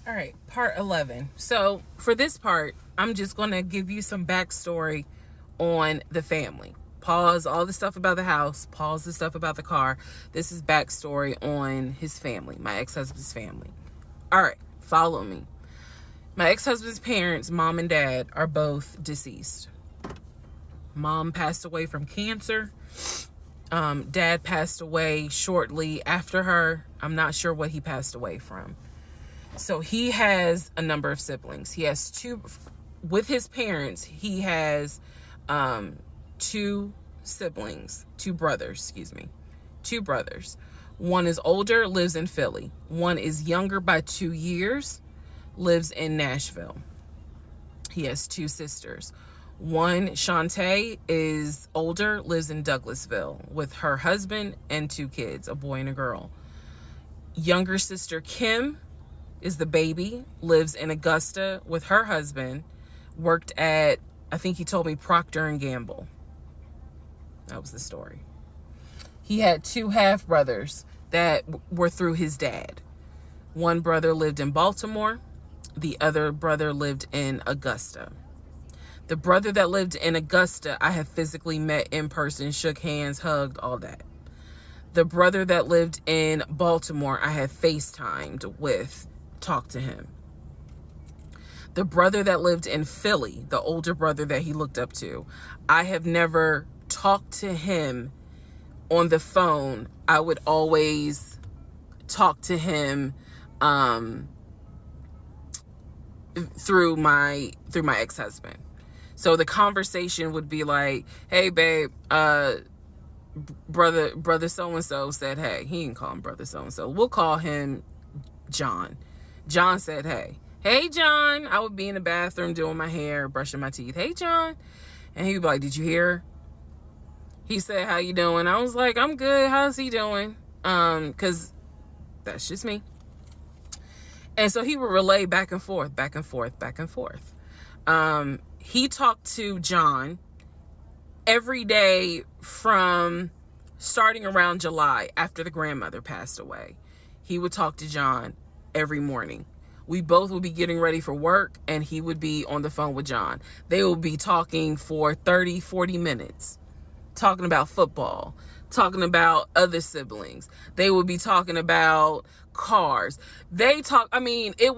All right, part 11. So for this part, I'm just going to give you some backstory on the family. Pause all the stuff about the house, pause the stuff about the car. This is backstory on his family, my ex-husband's family. All right, follow me. My ex-husband's parents, mom and dad, are both deceased. Mom passed away from cancer. Dad passed away shortly after her. I'm not sure what he passed away from. So he has a number of siblings. He has two, with his parents, he has two siblings, two brothers. One is older, lives in Philly. One is younger by 2 years, lives in Nashville. He has two sisters. One, Shantae, is older, lives in Douglasville with her husband and two kids, a boy and a girl. Younger sister, Kim, is the baby, lives in Augusta with her husband, worked at, I think he told me, Procter and Gamble. That was the story. He had two half brothers that were through his dad. One brother lived in Baltimore. The other brother lived in Augusta. The brother that lived in Augusta, I have physically met in person, shook hands, hugged, all that. The brother that lived in Baltimore, I have FaceTimed with, talked to him. The brother that lived in Philly, the older brother that he looked up to, I have never talked to him on the phone. I would always talk to him through my ex-husband. So the conversation would be like, hey babe, brother so-and-so said hey. He didn't call him brother so-and-so. We'll call him John. John said hey. Hey John. I would be in the bathroom doing my hair, brushing my teeth. Hey John. And he would be like, did you hear? He said, how you doing? I was like, I'm good. How's he doing? Because that's just me. And so he would relay back and forth. He talked to John every day from starting around July after the grandmother passed away. He would talk to John every morning. We both would be getting ready for work and he would be on the phone with John. They would be talking for 30, 40 minutes, talking about football, talking about other siblings. They would be talking about cars. It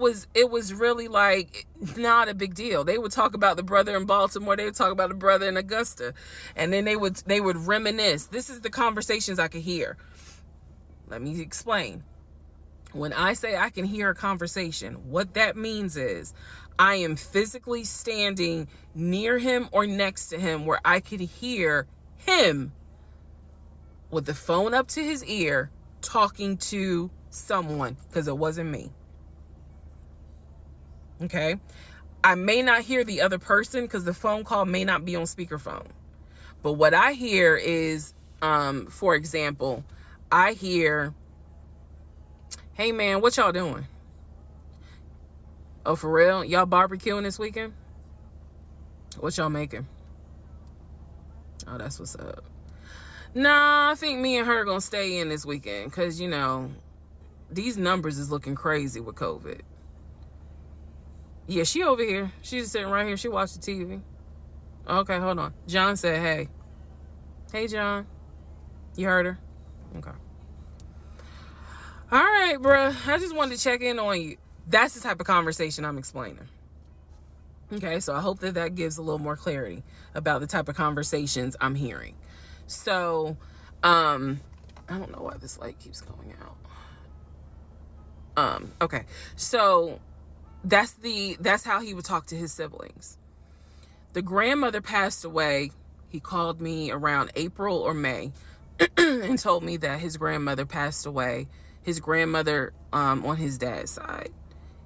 was really like not a big deal. They would talk about the brother in Baltimore. They would talk about the brother in Augusta. And then they would reminisce. This is the conversations I could hear. Let me explain. When I say I can hear a conversation, what that means is I am physically standing near him or next to him where I could hear him with the phone up to his ear talking to someone, because it wasn't me. Okay? I may not hear the other person because the phone call may not be on speakerphone. But what I hear is, for example, I hear, hey man, what y'all doing? Oh, for real? Y'all barbecuing this weekend? What y'all making? Oh, that's what's up. Nah, I think me and her are gonna stay in this weekend because, these numbers is looking crazy with COVID. Yeah, she over here. She's just sitting right here. She watched the TV. Okay, hold on. John said, hey. Hey, John. You heard her? Okay. All right, bruh. I just wanted to check in on you. That's the type of conversation I'm explaining. Okay, so I hope that gives a little more clarity about the type of conversations I'm hearing. So, I don't know why this light keeps going out. Okay. So that's how he would talk to his siblings. The grandmother passed away. He called me around April or May and told me that his grandmother passed away. His grandmother, on his dad's side,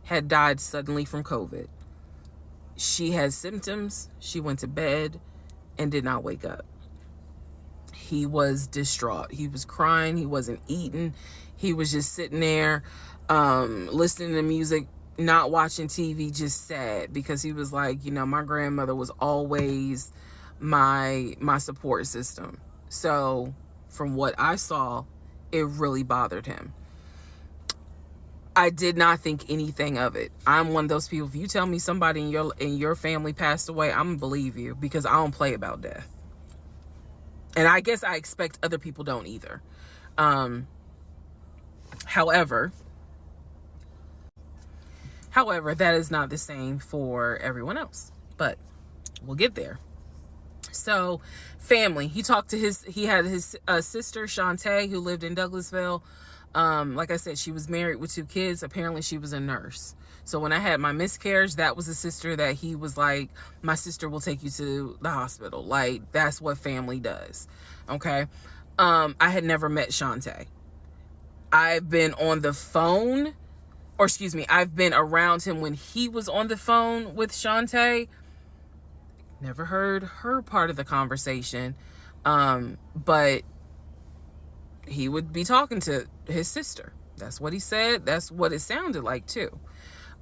had died suddenly from COVID. She had symptoms. She went to bed and did not wake up. He was distraught. He was crying. He wasn't eating. He was just sitting there, listening to music, not watching TV, just sad, because he was like, my grandmother was always my support system. So from what I saw, it really bothered him. I did not think anything of it. I'm one of those people. If you tell me somebody in your family passed away, I'm gonna believe you, because I don't play about death. And I guess I expect other people don't either. Um, however, that is not the same for everyone else. But we'll get there. So, family. He had his sister Shantae, who lived in Douglasville. Like I said, she was married with 2 kids. Apparently she was a nurse. So when I had my miscarriage, that was a sister that he was like, my sister will take you to the hospital. Like, that's what family does. Okay. I had never met Shantae. I've been on the phone, or excuse me, I've been around him when he was on the phone with Shantae. Never heard her part of the conversation. But he would be talking to his sister. That's what he said. That's what it sounded like too.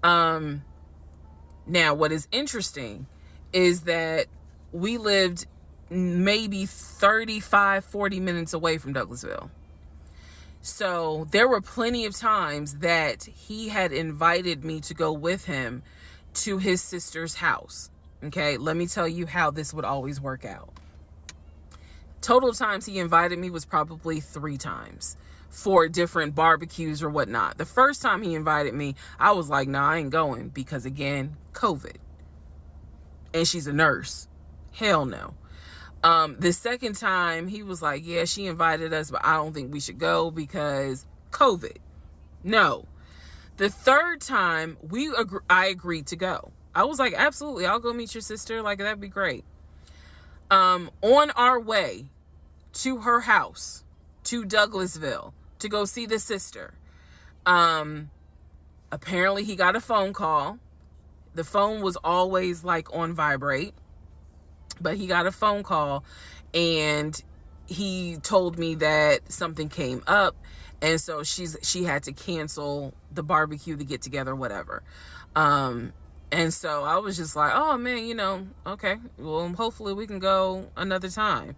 Now, what is interesting is that we lived maybe 35, 40 minutes away from Douglasville. So there were plenty of times that he had invited me to go with him to his sister's house. Okay, let me tell you how this would always work out. Total times he invited me was probably 3 times for different barbecues or whatnot. The first time he invited me, I was like, nah, I ain't going, because again, COVID. And she's a nurse. Hell no. The second time he was like, yeah, she invited us, but I don't think we should go because COVID. No. The third time I agreed to go. I was like, absolutely, I'll go meet your sister. Like, that'd be great. On our way to her house, to Douglasville, to go see the sister, apparently he got a phone call. The phone was always like on vibrate, but he got a phone call and he told me that something came up, and so she had to cancel the barbecue, the get together, whatever. And so I was just like, oh man, okay, well, hopefully we can go another time.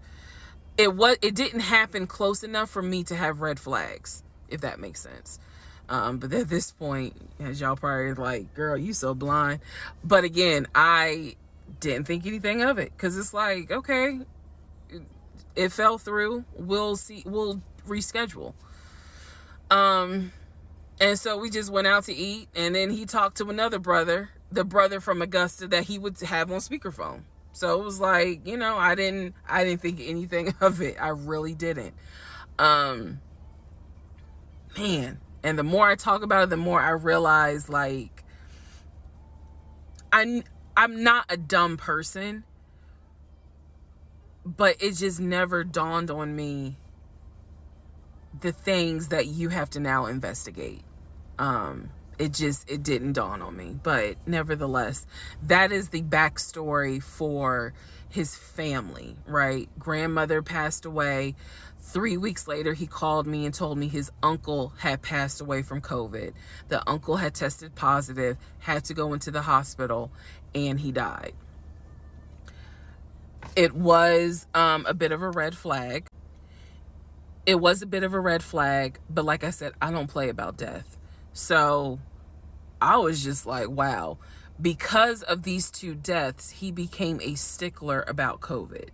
It didn't happen close enough for me to have red flags, if that makes sense. But at this point, as y'all probably like, girl, you so blind. But again, I didn't think anything of it, because it's like, okay, it fell through. We'll see. We'll reschedule. And so we just went out to eat, and then he talked to another brother, the brother from Augusta that he would have on speakerphone. So it was like, I didn't think anything of it. I really didn't. Man. And the more I talk about it, the more I realize, like, I'm not a dumb person, but it just never dawned on me the things that you have to now investigate. It didn't dawn on me. But nevertheless, that is the backstory for his family, right? Grandmother passed away. 3 weeks later, he called me and told me his uncle had passed away from COVID. The uncle had tested positive, had to go into the hospital, and he died. It was a bit of a red flag. It was a bit of a red flag, but like I said, I don't play about death. So I was just like, wow. Because of these 2 deaths, he became a stickler about COVID.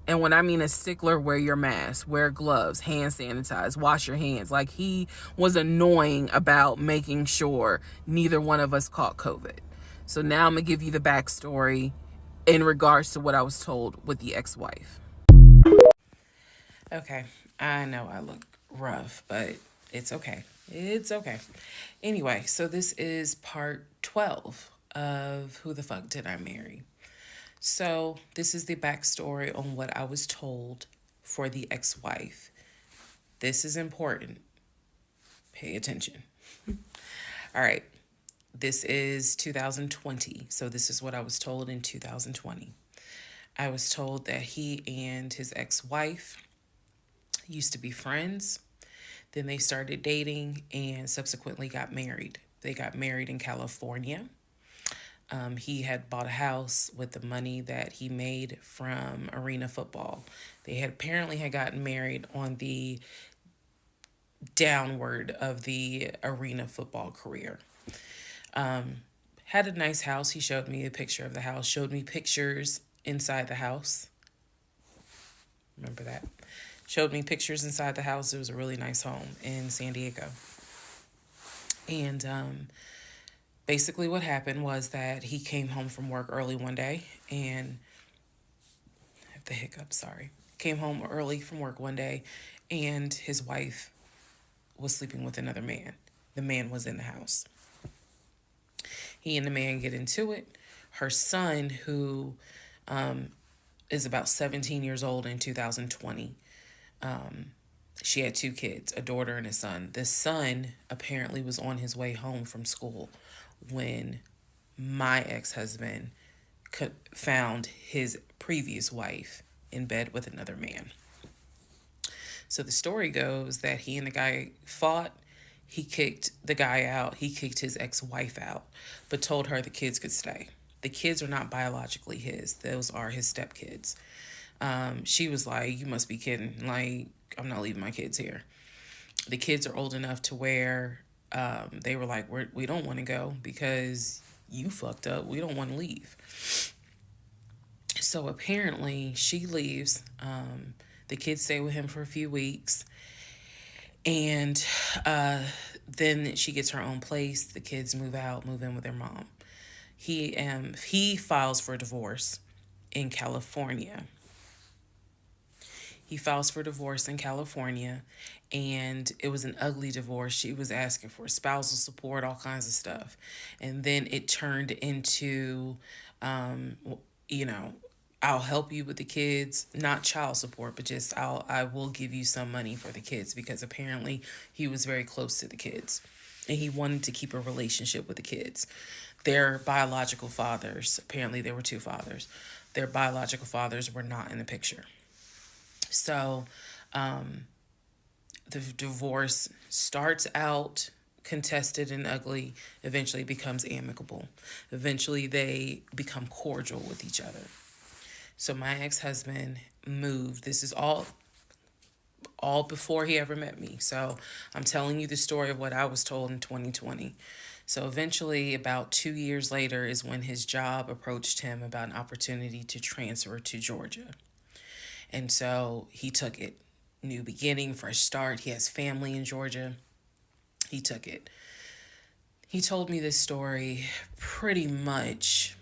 And when I mean a stickler, wear your mask, wear gloves, hand sanitize, wash your hands. Like, he was annoying about making sure neither one of us caught COVID. So now I'm going to give you the backstory in regards to what I was told with the ex-wife. Okay, I know I look rough, but it's okay. It's okay. Anyway, so this is part 12 of Who the Fuck Did I Marry? So this is the backstory on what I was told for the ex-wife. This is important. Pay attention. All right. This is 2020. So this is what I was told in 2020. I was told that he and his ex-wife used to be friends. Then they started dating and subsequently got married. They got married in California. He had bought a house with the money that he made from arena football. They had apparently gotten married on the downward of the arena football career. Had a nice house. He showed me a picture of the house, showed me pictures inside the house. Remember that? Showed me pictures inside the house. It was a really nice home in San Diego. And basically, what happened was that he came home from work early one day and I have the hiccup, sorry. Came home early from work one day and his wife was sleeping with another man. The man was in the house. He and the man get into it. Her son, who is about 17 years old in 2020, she had two kids, a daughter and a son. The son apparently was on his way home from school when my ex-husband found his previous wife in bed with another man. So the story goes that he and the guy fought. He kicked the guy out. He kicked his ex-wife out, but told her the kids could stay. The kids are not biologically his. Those are his stepkids. She was like, you must be kidding. Like, I'm not leaving my kids here. The kids are old enough to where they were like, we don't want to go because you fucked up. We don't want to leave. So apparently she leaves. The kids stay with him for a few weeks. And then she gets her own place. The kids move out, move in with their mom. He files for divorce in California. He files for divorce in California, and it was an ugly divorce. She was asking for spousal support, all kinds of stuff. And then it turned into, you know, I'll help you with the kids, not child support, but just I will give you some money for the kids, because apparently he was very close to the kids and he wanted to keep a relationship with the kids. Their biological fathers, apparently there were two fathers, their biological fathers were not in the picture. So the divorce starts out contested and ugly, eventually becomes amicable. Eventually they become cordial with each other. So my ex-husband moved. This is all before he ever met me. So I'm telling you the story of what I was told in 2020. So eventually, about 2 years later, is when his job approached him about an opportunity to transfer to Georgia. And so he took it. New beginning, fresh start. He has family in Georgia. He took it. He told me this story pretty much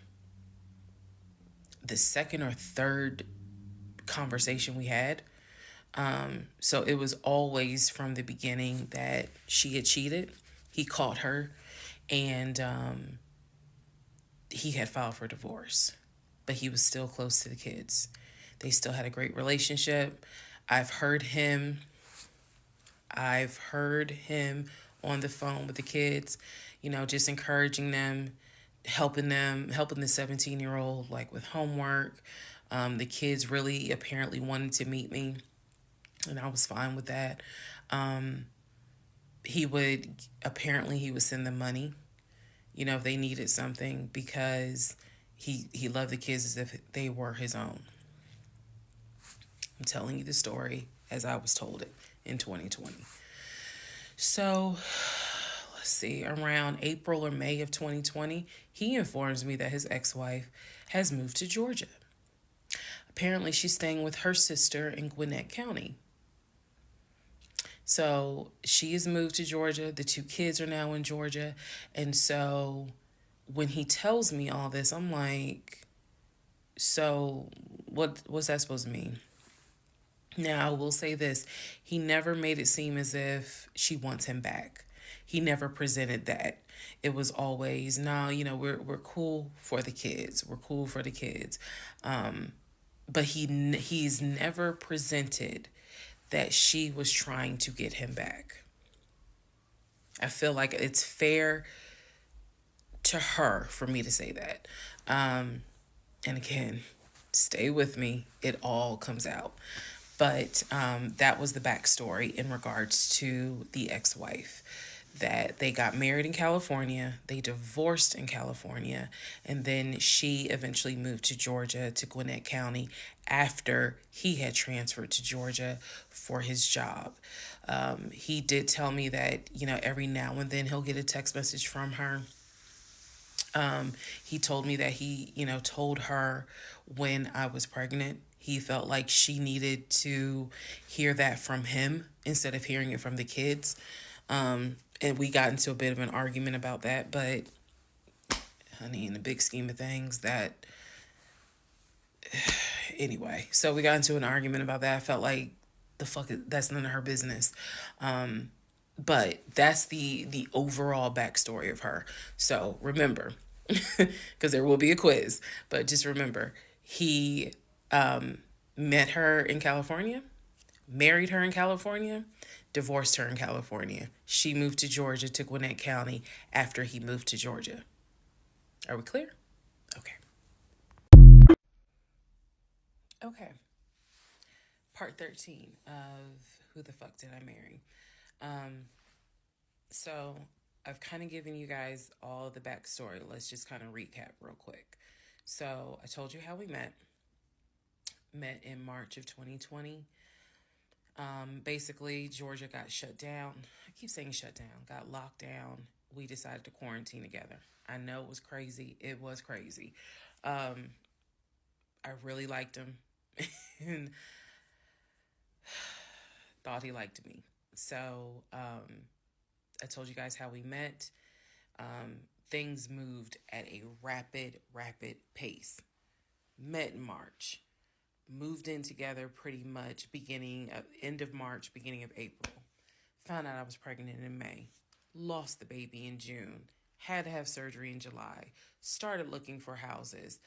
the second or third conversation we had. So it was always from the beginning that she had cheated. He caught her, and he had filed for divorce, but he was still close to the kids. They still had a great relationship. I've heard him on the phone with the kids, you know, just encouraging them, helping the 17-year-old like with homework. The kids really apparently wanted to meet me, and I was fine with that. He would send them money, you know, if they needed something, because he loved the kids as if they were his own. I'm telling you the story as I was told it in 2020. So let's see, around April or May of 2020, he informs me that his ex-wife has moved to Georgia. Apparently she's staying with her sister in Gwinnett County. So she has moved to Georgia. The two kids are now in Georgia. And so when he tells me all this, I'm like, so what's that supposed to mean? Now, I will say this. He never made it seem as if she wants him back. He never presented that. It was always, no, you know, we're cool for the kids. We're cool for the kids. But he's never presented that she was trying to get him back. I feel like it's fair to her for me to say that. And again, stay with me. It all comes out. But that was the backstory in regards to the ex-wife. that they got married in California, they divorced in California, and then she eventually moved to Georgia, to Gwinnett County, after he had transferred to Georgia for his job. He did tell me that, every now and then he'll get a text message from her. He told me that he, told her when I was pregnant, he felt like she needed to hear that from him instead of hearing it from the kids. And we got into a bit of an argument about that, but honey, in the big scheme of things, that anyway. So we got into an argument about that. I felt like that's none of her business. But that's the overall backstory of her. So remember, because there will be a quiz, but just remember, he met her in California, married her in California, divorced her in California. She moved to Georgia, to Gwinnett County, after he moved to Georgia. Are we clear? Okay. Okay. Part 13 of Who the Fuck Did I Marry? So I've kind of given you guys all the backstory. Let's just kind of recap real quick. So I told you how we met in March of 2020. Basically, Georgia got shut down. I keep saying shut down, got locked down. We decided to quarantine together. I know it was crazy. It was crazy. I really liked him and thought he liked me. So I told you guys how we met. Things moved at a rapid pace. Met in March. Moved in together pretty much end of March, beginning of April. Found out I was pregnant in May. Lost the baby in June. Had to have surgery in July. Started looking for houses.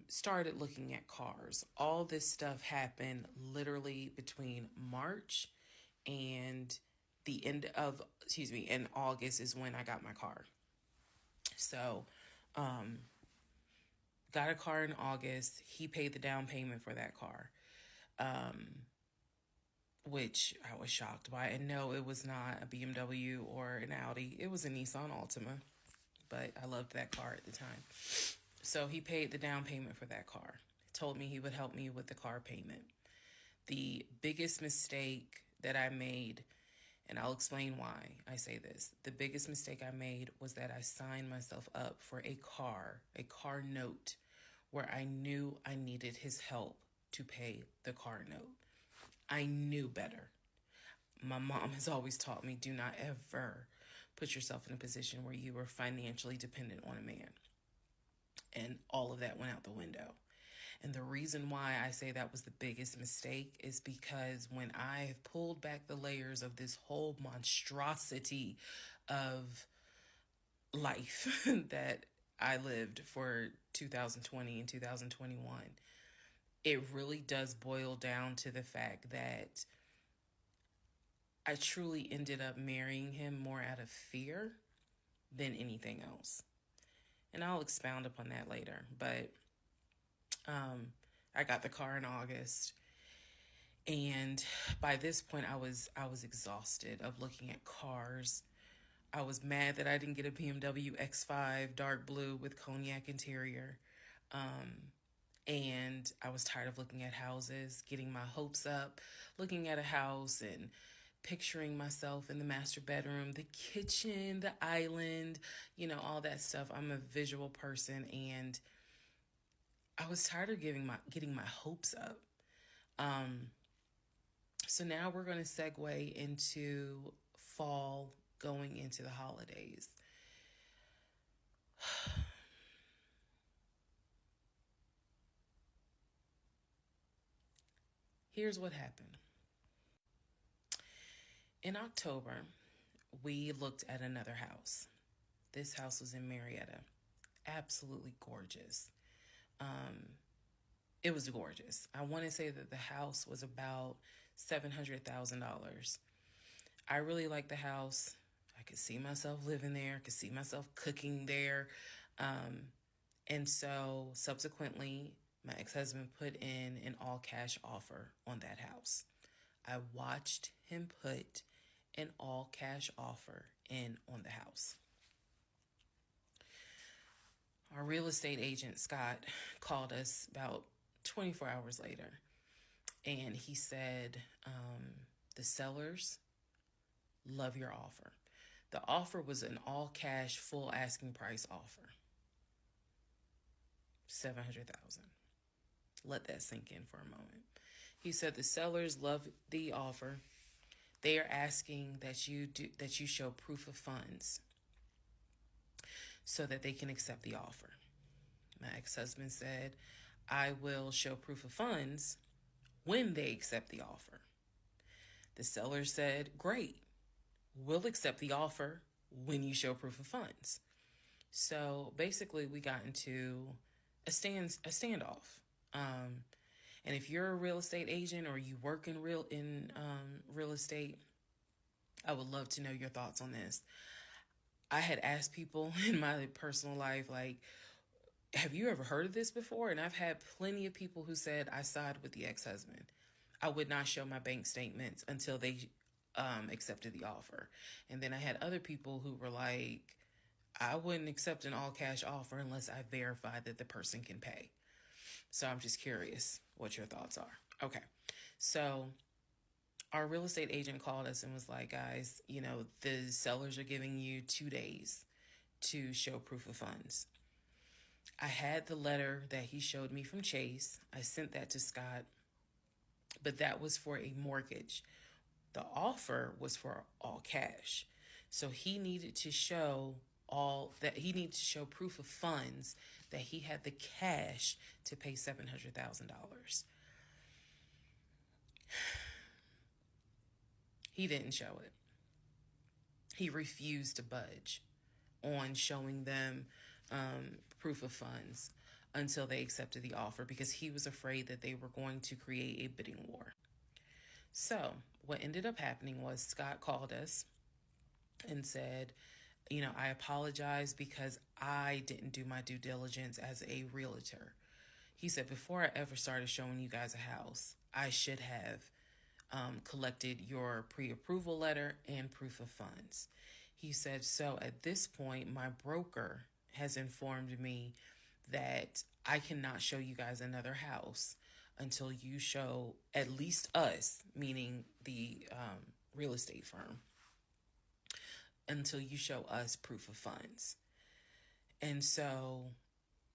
Started looking at cars. All this stuff happened literally between March and in August is when I got my car. So, got a car in August. He paid the down payment for that car, which I was shocked by. And no, it was not a BMW or an Audi. It was a Nissan Altima, but I loved that car at the time. So he paid the down payment for that car. Told me he would help me with the car payment. The biggest mistake that I made, and I'll explain why I say this. The biggest mistake I made was that I signed myself up for a car note, where I knew I needed his help to pay the car note. I knew better. My mom has always taught me, do not ever put yourself in a position where you are financially dependent on a man. And all of that went out the window. And the reason why I say that was the biggest mistake is because when I have pulled back the layers of this whole monstrosity of life that I lived for 2020 and 2021, it really does boil down to the fact that I truly ended up marrying him more out of fear than anything else. And I'll expound upon that later. But I got the car in August, and by this point I was exhausted of looking at cars. I was mad that I didn't get a BMW X5 dark blue with cognac interior. And I was tired of looking at houses, getting my hopes up, looking at a house and picturing myself in the master bedroom, the kitchen, the island, all that stuff. I'm a visual person, and I was tired of getting my hopes up. So now we're going to segue into fall, going into the holidays. Here's what happened. In October, we looked at another house. This house was in Marietta. Absolutely gorgeous. It was gorgeous. I want to say that the house was about $700,000. I really liked the house. I could see myself living there. I could see myself cooking there. And so subsequently, my ex-husband put in an all-cash offer on that house. I watched him put an all-cash offer in on the house. Our real estate agent, Scott, called us about 24 hours later, and he said, the sellers love your offer. The offer was an all cash, full asking price offer. $700,000. Let that sink in for a moment. He said the sellers love the offer. They are asking that you show proof of funds so that they can accept the offer. My ex-husband said, I will show proof of funds when they accept the offer. The seller said, great, we'll accept the offer when you show proof of funds. So basically we got into a standoff. And if you're a real estate agent or you work in real estate, I would love to know your thoughts on this. I had asked people in my personal life, like, have you ever heard of this before? And I've had plenty of people who said, I side with the ex-husband. I would not show my bank statements until they accepted the offer. And then I had other people who were like, I wouldn't accept an all cash offer unless I verify that the person can pay. So I'm just curious what your thoughts are. Okay. So our real estate agent called us and was like, guys, the sellers are giving you 2 days to show proof of funds. I had the letter that he showed me from Chase. I sent that to Scott, but that was for a mortgage. The offer was for all cash. So he needed to show proof of funds that he had the cash to pay $700,000. He didn't show it. He refused to budge on showing them proof of funds until they accepted the offer because he was afraid that they were going to create a bidding war. So what ended up happening was Scott called us and said, I apologize because I didn't do my due diligence as a realtor. He said, before I ever started showing you guys a house, I should have collected your pre-approval letter and proof of funds. He said, so at this point, my broker has informed me that I cannot show you guys another house until you show at least us, meaning the real estate firm, until you show us proof of funds. And so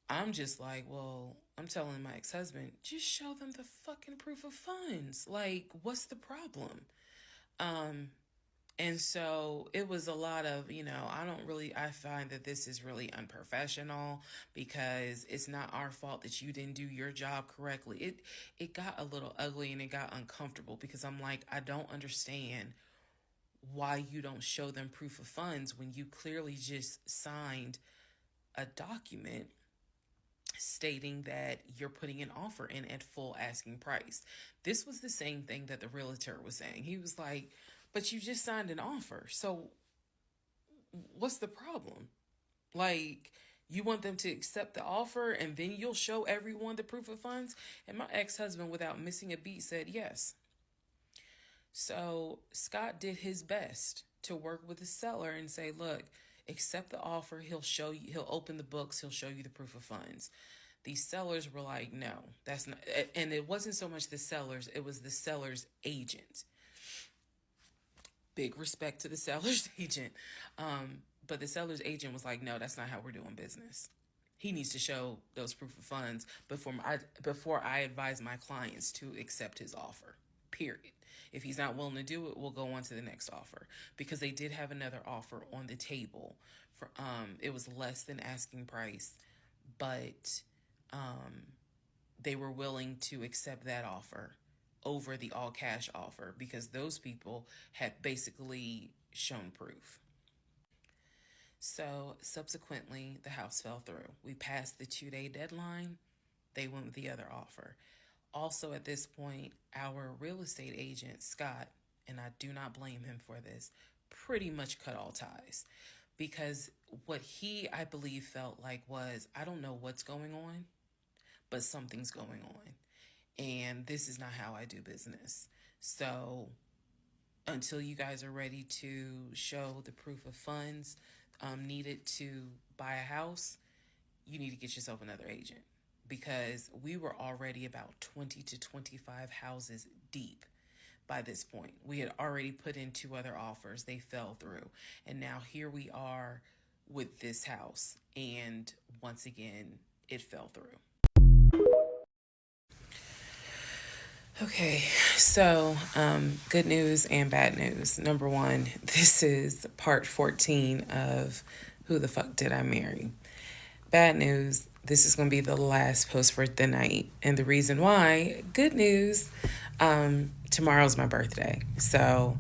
I'm just like, well, I'm telling my ex-husband, just show them the fucking proof of funds. Like, what's the problem? And so it was a lot of, I find that this is really unprofessional because it's not our fault that you didn't do your job correctly. It got a little ugly and it got uncomfortable because I'm like, I don't understand why you don't show them proof of funds when you clearly just signed a document stating that you're putting an offer in at full asking price. This was the same thing that the realtor was saying. He was like, but you just signed an offer. So what's the problem? Like, you want them to accept the offer and then you'll show everyone the proof of funds? And my ex-husband, without missing a beat, said yes. So Scott did his best to work with the seller and say, look, accept the offer. He'll open the books. He'll show you the proof of funds. These sellers were like, no, that's not. And it wasn't so much the sellers. It was the seller's agent. Big respect to the seller's agent. But the seller's agent was like, no, that's not how we're doing business. He needs to show those proof of funds before I advise my clients to accept his offer. Period. If he's not willing to do it, we'll go on to the next offer, because they did have another offer on the table for it was less than asking price, but they were willing to accept that offer over the all cash offer because those people had basically shown proof. So subsequently, the house fell through. We passed the 2-day deadline. They went with the other offer. Also, at this point, our real estate agent, Scott, and I do not blame him for this, pretty much cut all ties. Because what he, I believe, felt like was, I don't know what's going on, but something's going on. And this is not how I do business. So until you guys are ready to show the proof of funds needed to buy a house, you need to get yourself another agent, because we were already about 20 to 25 houses deep by this point. We had already put in 2 other offers, they fell through. And now here we are with this house. And once again, it fell through. Okay, so good news and bad news. Number one, this is part 14 of Who the Fuck Did I Marry? Bad news, this is going to be the last post for the night. And the reason why, good news, tomorrow's my birthday. So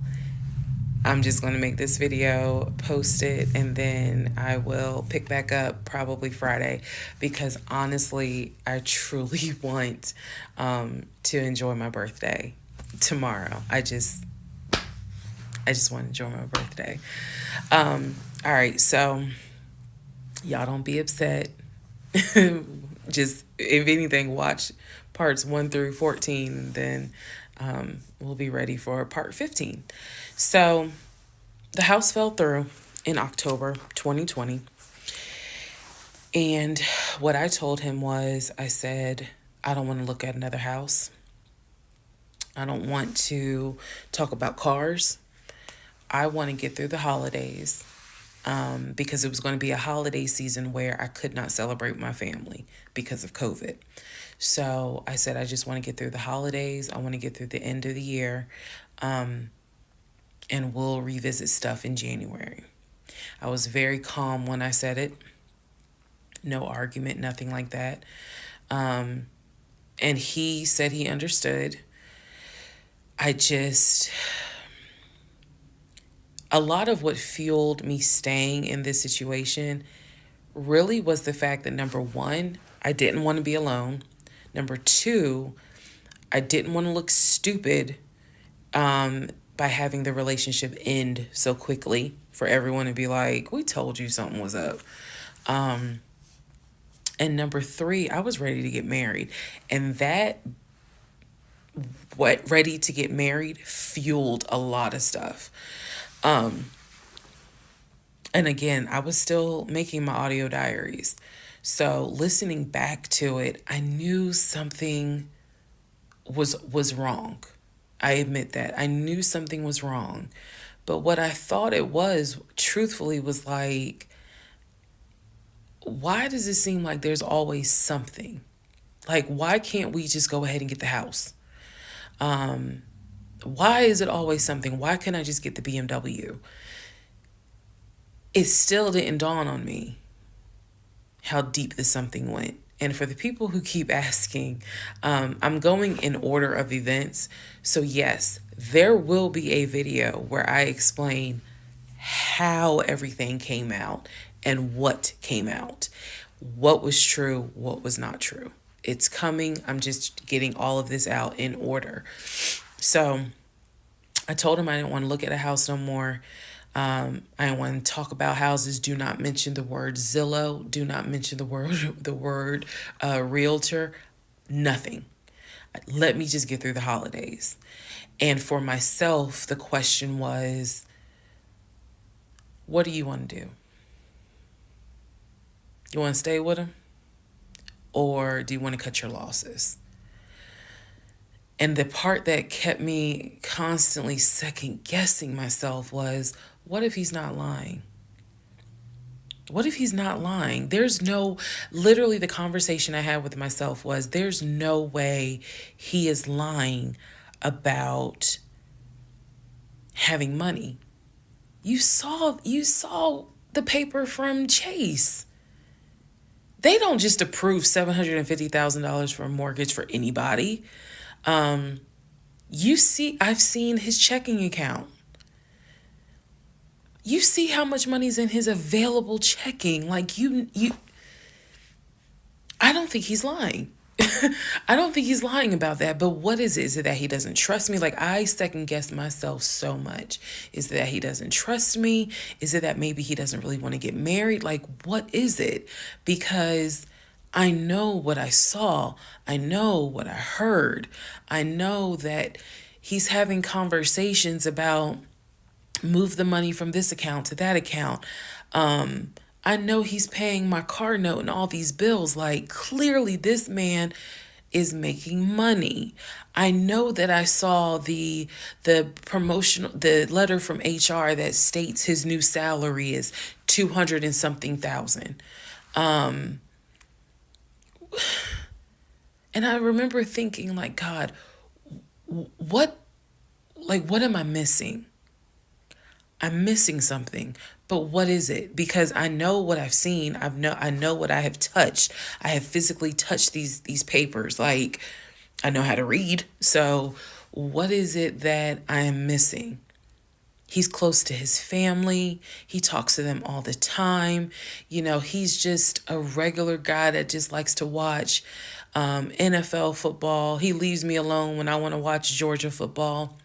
I'm just going to make this video, post it, and then I will pick back up probably Friday, because honestly, I truly want to enjoy my birthday tomorrow. I just want to enjoy my birthday. All right, so y'all don't be upset. Just, if anything, watch parts 1 through 14, then we'll be ready for part 15. So the house fell through in October 2020. And what I told him was, I said, I don't want to look at another house. I don't want to talk about cars. I want to get through the holidays, because it was going to be a holiday season where I could not celebrate my family because of COVID. So I said, I just want to get through the holidays. I want to get through the end of the year. And we'll revisit stuff in January. I was very calm when I said it. No argument, nothing like that. And he said he understood. A lot of what fueled me staying in this situation really was the fact that, number one, I didn't want to be alone. Number two, I didn't want to look stupid by having the relationship end so quickly, for everyone to be like, we told you something was up. And number three, I was ready to get married. And that, ready to get married, fueled a lot of stuff. And again, I was still making my audio diaries. So listening back to it, I knew something was wrong. I admit that. I knew something was wrong. But what I thought it was, truthfully, was like, why does it seem like there's always something? Like, why can't we just go ahead and get the house? Why is it always something? Why can't I just get the BMW? It still didn't dawn on me how deep this something went. And for the people who keep asking, I'm going in order of events. So yes, there will be a video where I explain how everything came out and what came out, what was true, what was not true. It's coming. I'm just getting all of this out in order. So I told him I didn't want to look at a house no more. I didn't want to talk about houses. Do not mention the word Zillow. Do not mention the word realtor. Nothing. Let me just get through the holidays. And for myself, the question was, what do you want to do? You want to stay with him? Or do you want to cut your losses? And the part that kept me constantly second guessing myself was, what if he's not lying? What if he's not lying? Literally the conversation I had with myself was, there's no way he is lying about having money. You saw the paper from Chase. They don't just approve $750,000 for a mortgage for anybody. I've seen his checking account. You see how much money's in his available checking. Like I don't think he's lying. I don't think he's lying about that. But what is it? Is it that he doesn't trust me? Like, I second guess myself so much. Is it that he doesn't trust me? Is it that maybe he doesn't really want to get married? Like, what is it? Because I know what I saw. I know what I heard. I know that He's having conversations about move the money from this account to that account. I know he's paying my car note and all these bills. Like, clearly this man is making money. I know that I saw the promotional the letter from HR that states his new salary is 200 and something thousand. And I remember thinking, like, God, what what am I missing? I'm missing something. But what is it? Because I know what I've seen. I know what I have touched. I have physically touched these papers. Like, I know how to read. So what is it that I am missing? He's close to his family. He talks to them all the time. He's just a regular guy that just likes to watch NFL football. He leaves me alone when I want to watch Georgia football.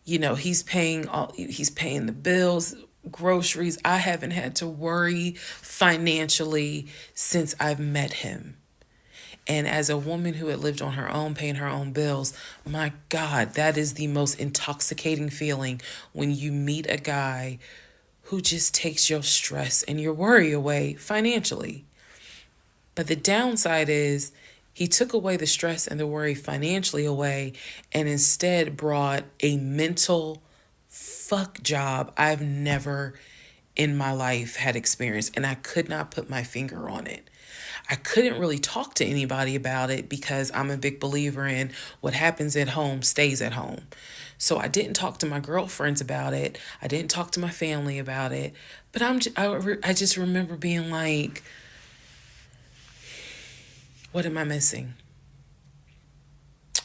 He's paying the bills, groceries. I haven't had to worry financially since I've met him. And as a woman who had lived on her own, paying her own bills, my God, that is the most intoxicating feeling when you meet a guy who just takes your stress and your worry away financially. But the downside is he took away the stress and the worry financially away and instead brought a mental fuck job I've never in my life had experienced. And I could not put my finger on it. I couldn't really talk to anybody about it because I'm a big believer in what happens at home stays at home. So I didn't talk to my girlfriends about it. I didn't talk to my family about it. But I just remember being like, what am I missing?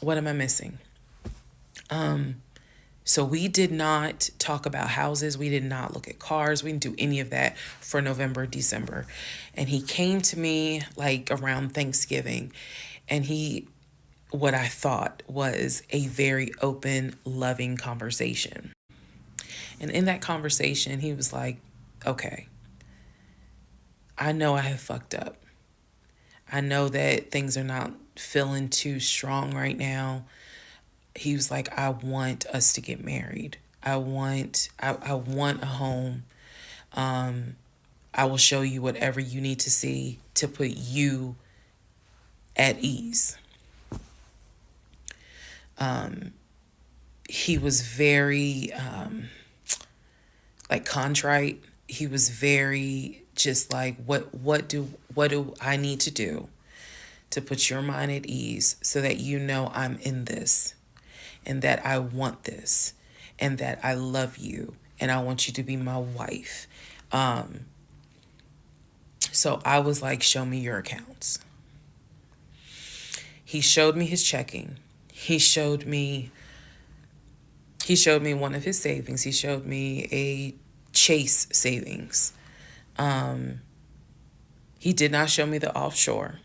What am I missing? So we did not talk about houses. We did not look at cars. We didn't do any of that for November, December. And he came to me like around Thanksgiving, and what I thought was a very open, loving conversation. And in that conversation, he was like, okay, I know I have fucked up. I know that things are not feeling too strong right now. He was like, I want us to get married. I want a home. I will show you whatever you need to see to put you at ease. He was very contrite. He was very just like, what do I need to do to put your mind at ease so that you know I'm in this and that I want this and that I love you and I want you to be my wife. So I was like, show me your accounts. He showed me his checking. He showed me one of his savings. He showed me a Chase savings. He did not show me the offshore.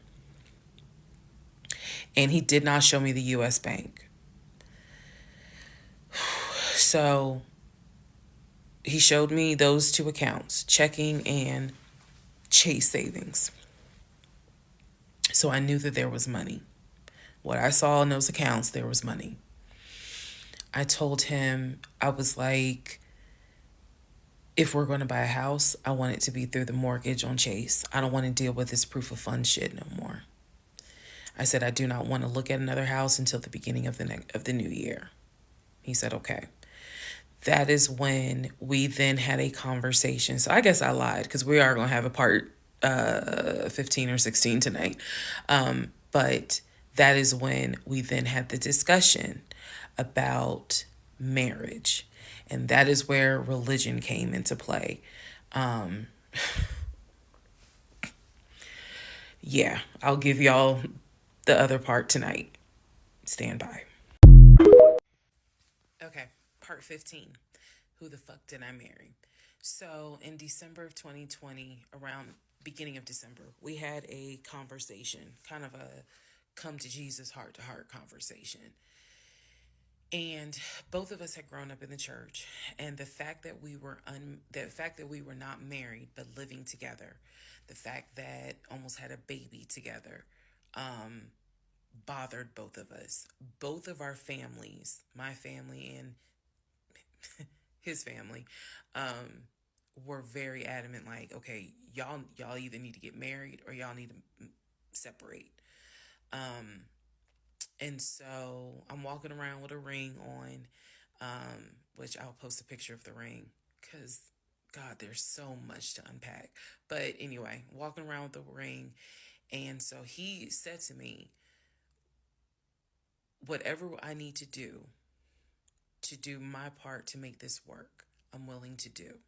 And he did not show me the U.S. Bank. So he showed me those two accounts, checking and Chase savings. So I knew that there was money. What I saw in those accounts, there was money. I told him, I was like, if we're going to buy a house, I want it to be through the mortgage on Chase. I don't want to deal with this proof of funds shit no more. I said, I do not want to look at another house until the beginning of the new year. He said, okay. That is when we then had a conversation. So I guess I lied because we are going to have a part 15 or 16 tonight. But that is when we then had the discussion about marriage. And that is where religion came into play. Yeah, I'll give y'all the other part tonight. Stand by. Okay, part 15. Who the fuck did I marry? So in December of 2020, around beginning of December, we had a conversation, kind of a come to Jesus heart-to-heart conversation. And both of us had grown up in the church, and the fact that we were not married but living together, the fact that almost had a baby together, bothered both of us. Both of our families, my family and his family, were very adamant, like, okay, y'all either need to get married or y'all need to separate. And so I'm walking around with a ring on, which I'll post a picture of the ring because, God, there's so much to unpack. But anyway, walking around with the ring. And so he said to me, whatever I need to do my part to make this work, I'm willing to do.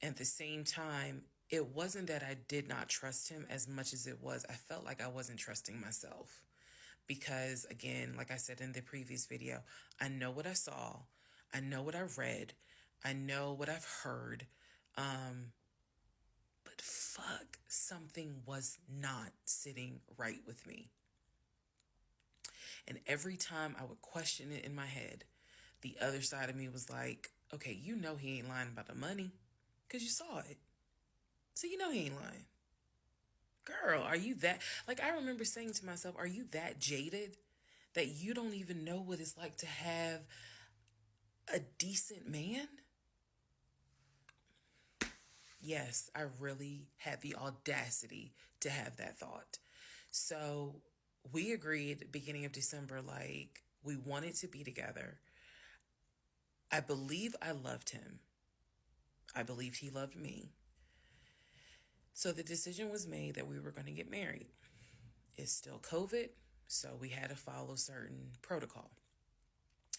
At the same time, it wasn't that I did not trust him as much as it was I felt like I wasn't trusting myself. Because again, like I said in the previous video, I know what I saw, I know what I read, I know what I've heard, but fuck, something was not sitting right with me. And every time I would question it in my head, the other side of me was like, okay, you know he ain't lying about the money because you saw it. So you know he ain't lying. Girl, are you that... Like, I remember saying to myself, are you that jaded that you don't even know what it's like to have a decent man? Yes, I really had the audacity to have that thought. So we agreed beginning of December, like, we wanted to be together. I believe I loved him. I believed he loved me. So the decision was made that we were going to get married. It's still COVID, so we had to follow certain protocol.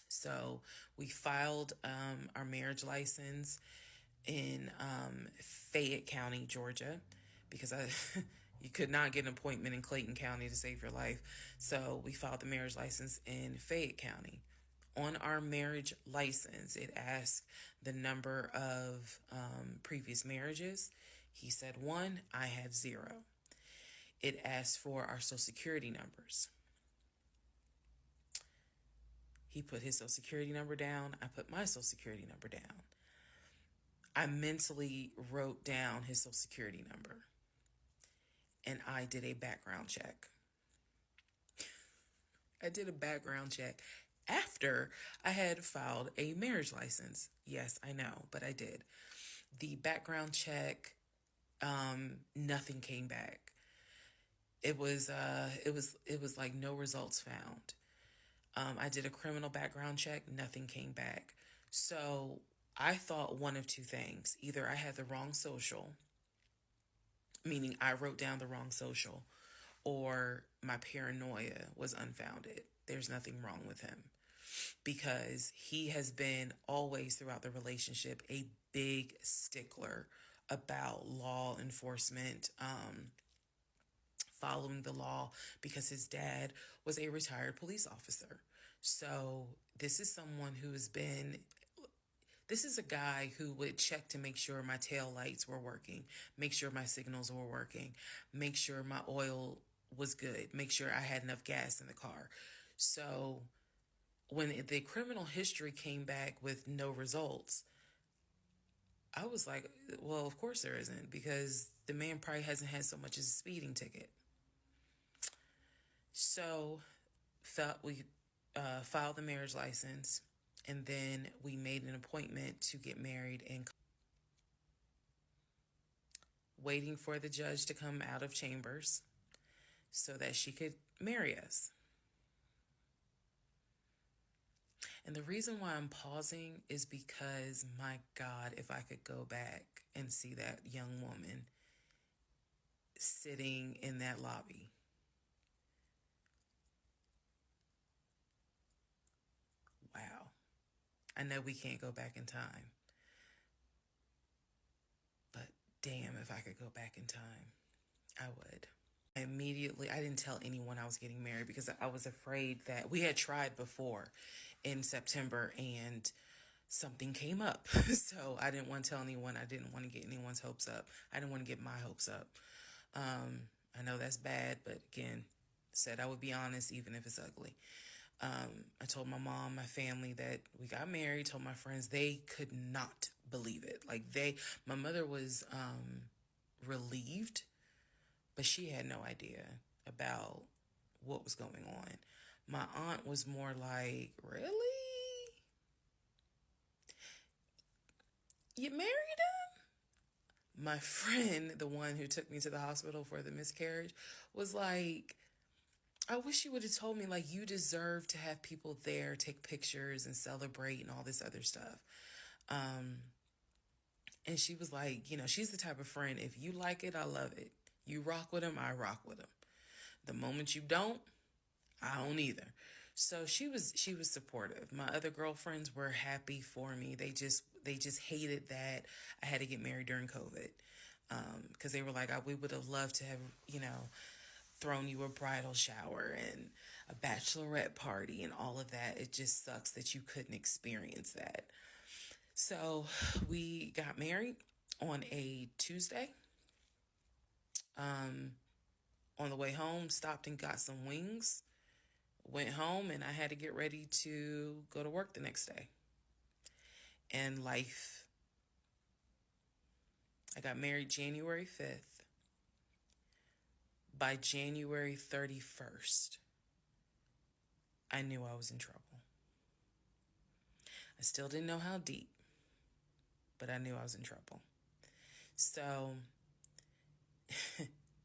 So we filed our marriage license in Fayette County, Georgia, because you could not get an appointment in Clayton County to save your life. So we filed the marriage license in Fayette County. On our marriage license, it asked the number of previous marriages. He said 1, I had 0. It asked for our social security numbers. He put his social security number down. I put my social security number down. I mentally wrote down his social security number. And I did a background check. I did a background check after I had filed a marriage license. Yes, I know, but I did. The background check, nothing came back. It was like no results found. I did a criminal background check, nothing came back. So I thought one of two things. Either I had the wrong social, meaning I wrote down the wrong social, or my paranoia was unfounded. There's nothing wrong with him because he has been always throughout the relationship a big stickler about law enforcement, following the law, because his dad was a retired police officer. So this is someone who has been... This is a guy who would check to make sure my tail lights were working, make sure my signals were working, make sure my oil was good, make sure I had enough gas in the car. So when the criminal history came back with no results, I was like, well, of course there isn't, because the man probably hasn't had so much as a speeding ticket. So we filed the marriage license, and then we made an appointment to get married, and waiting for the judge to come out of chambers so that she could marry us. And the reason why I'm pausing is because, my God, if I could go back and see that young woman sitting in that lobby. Wow. I know we can't go back in time, but damn, if I could go back in time, I would. I didn't tell anyone I was getting married because I was afraid that... We had tried before in September and something came up. So I didn't want to tell anyone. I didn't want to get anyone's hopes up. I didn't want to get my hopes up. I know that's bad, but again, said I would be honest even if it's ugly. I told my mom, my family, that we got married, told my friends. They could not believe it. Like, my mother was relieved, but she had no idea about what was going on. My aunt was more like, really? You married him? My friend, the one who took me to the hospital for the miscarriage, was like, I wish you would have told me, like, you deserve to have people there, take pictures and celebrate and all this other stuff. And she was like, she's the type of friend, if you like it, I love it. You rock with him, I rock with him. The moment you don't, I don't either. So she was supportive. My other girlfriends were happy for me. They just hated that I had to get married during COVID. Because they were like, we would have loved to have, thrown you a bridal shower and a bachelorette party and all of that. It just sucks that you couldn't experience that. So we got married on a Tuesday. On the way home, stopped and got some wings. Went home, and I had to get ready to go to work the next day. And life. I got married January 5th. By January 31st, I knew I was in trouble. I still didn't know how deep, but I knew I was in trouble. So,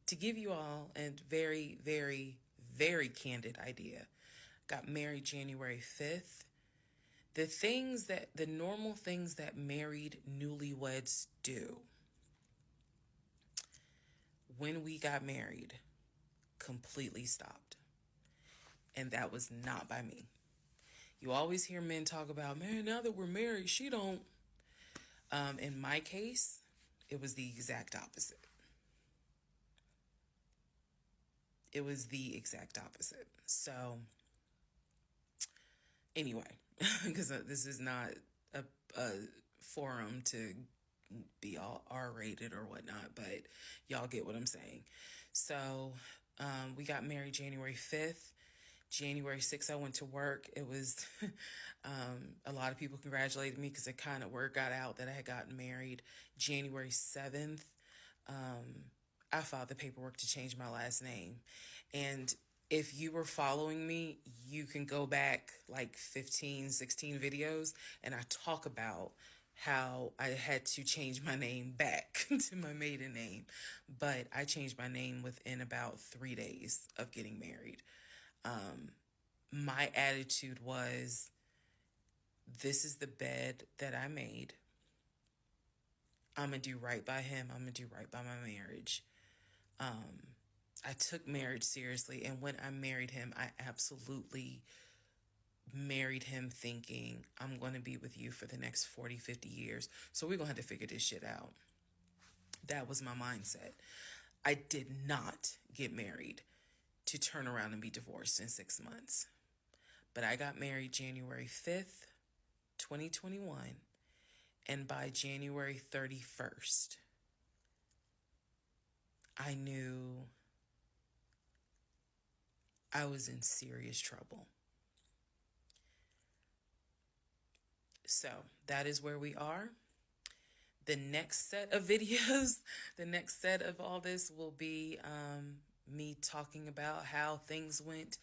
to give you all a very, very, very candid idea, got married January 5th. The normal things that married newlyweds do when we got married completely stopped. And that was not by me. You always hear men talk about, man, now that we're married, she don't. In my case, it was the exact opposite. It was the exact opposite. So, anyway, because this is not a forum to be all R-rated or whatnot, but y'all get what I'm saying. So, we got married January 5th. January 6th, I went to work. It was, a lot of people congratulated me because it kind of word got out that I had gotten married. January 7th, I filed the paperwork to change my last name. And if you were following me, you can go back like 15, 16 videos, and I talk about how I had to change my name back to my maiden name. But I changed my name within about 3 days of getting married. My attitude was, this is the bed that I made. I'm going to do right by him. I'm going to do right by my marriage. I took marriage seriously. And when I married him, I absolutely married him thinking, I'm going to be with you for the next 40, 50 years. So we're going to have to figure this shit out. That was my mindset. I did not get married to turn around and be divorced in 6 months. But I got married January 5th, 2021. And by January 31st, I knew I was in serious trouble. So that is where we are. The next set of videos, the next set of all this will be me talking about how things went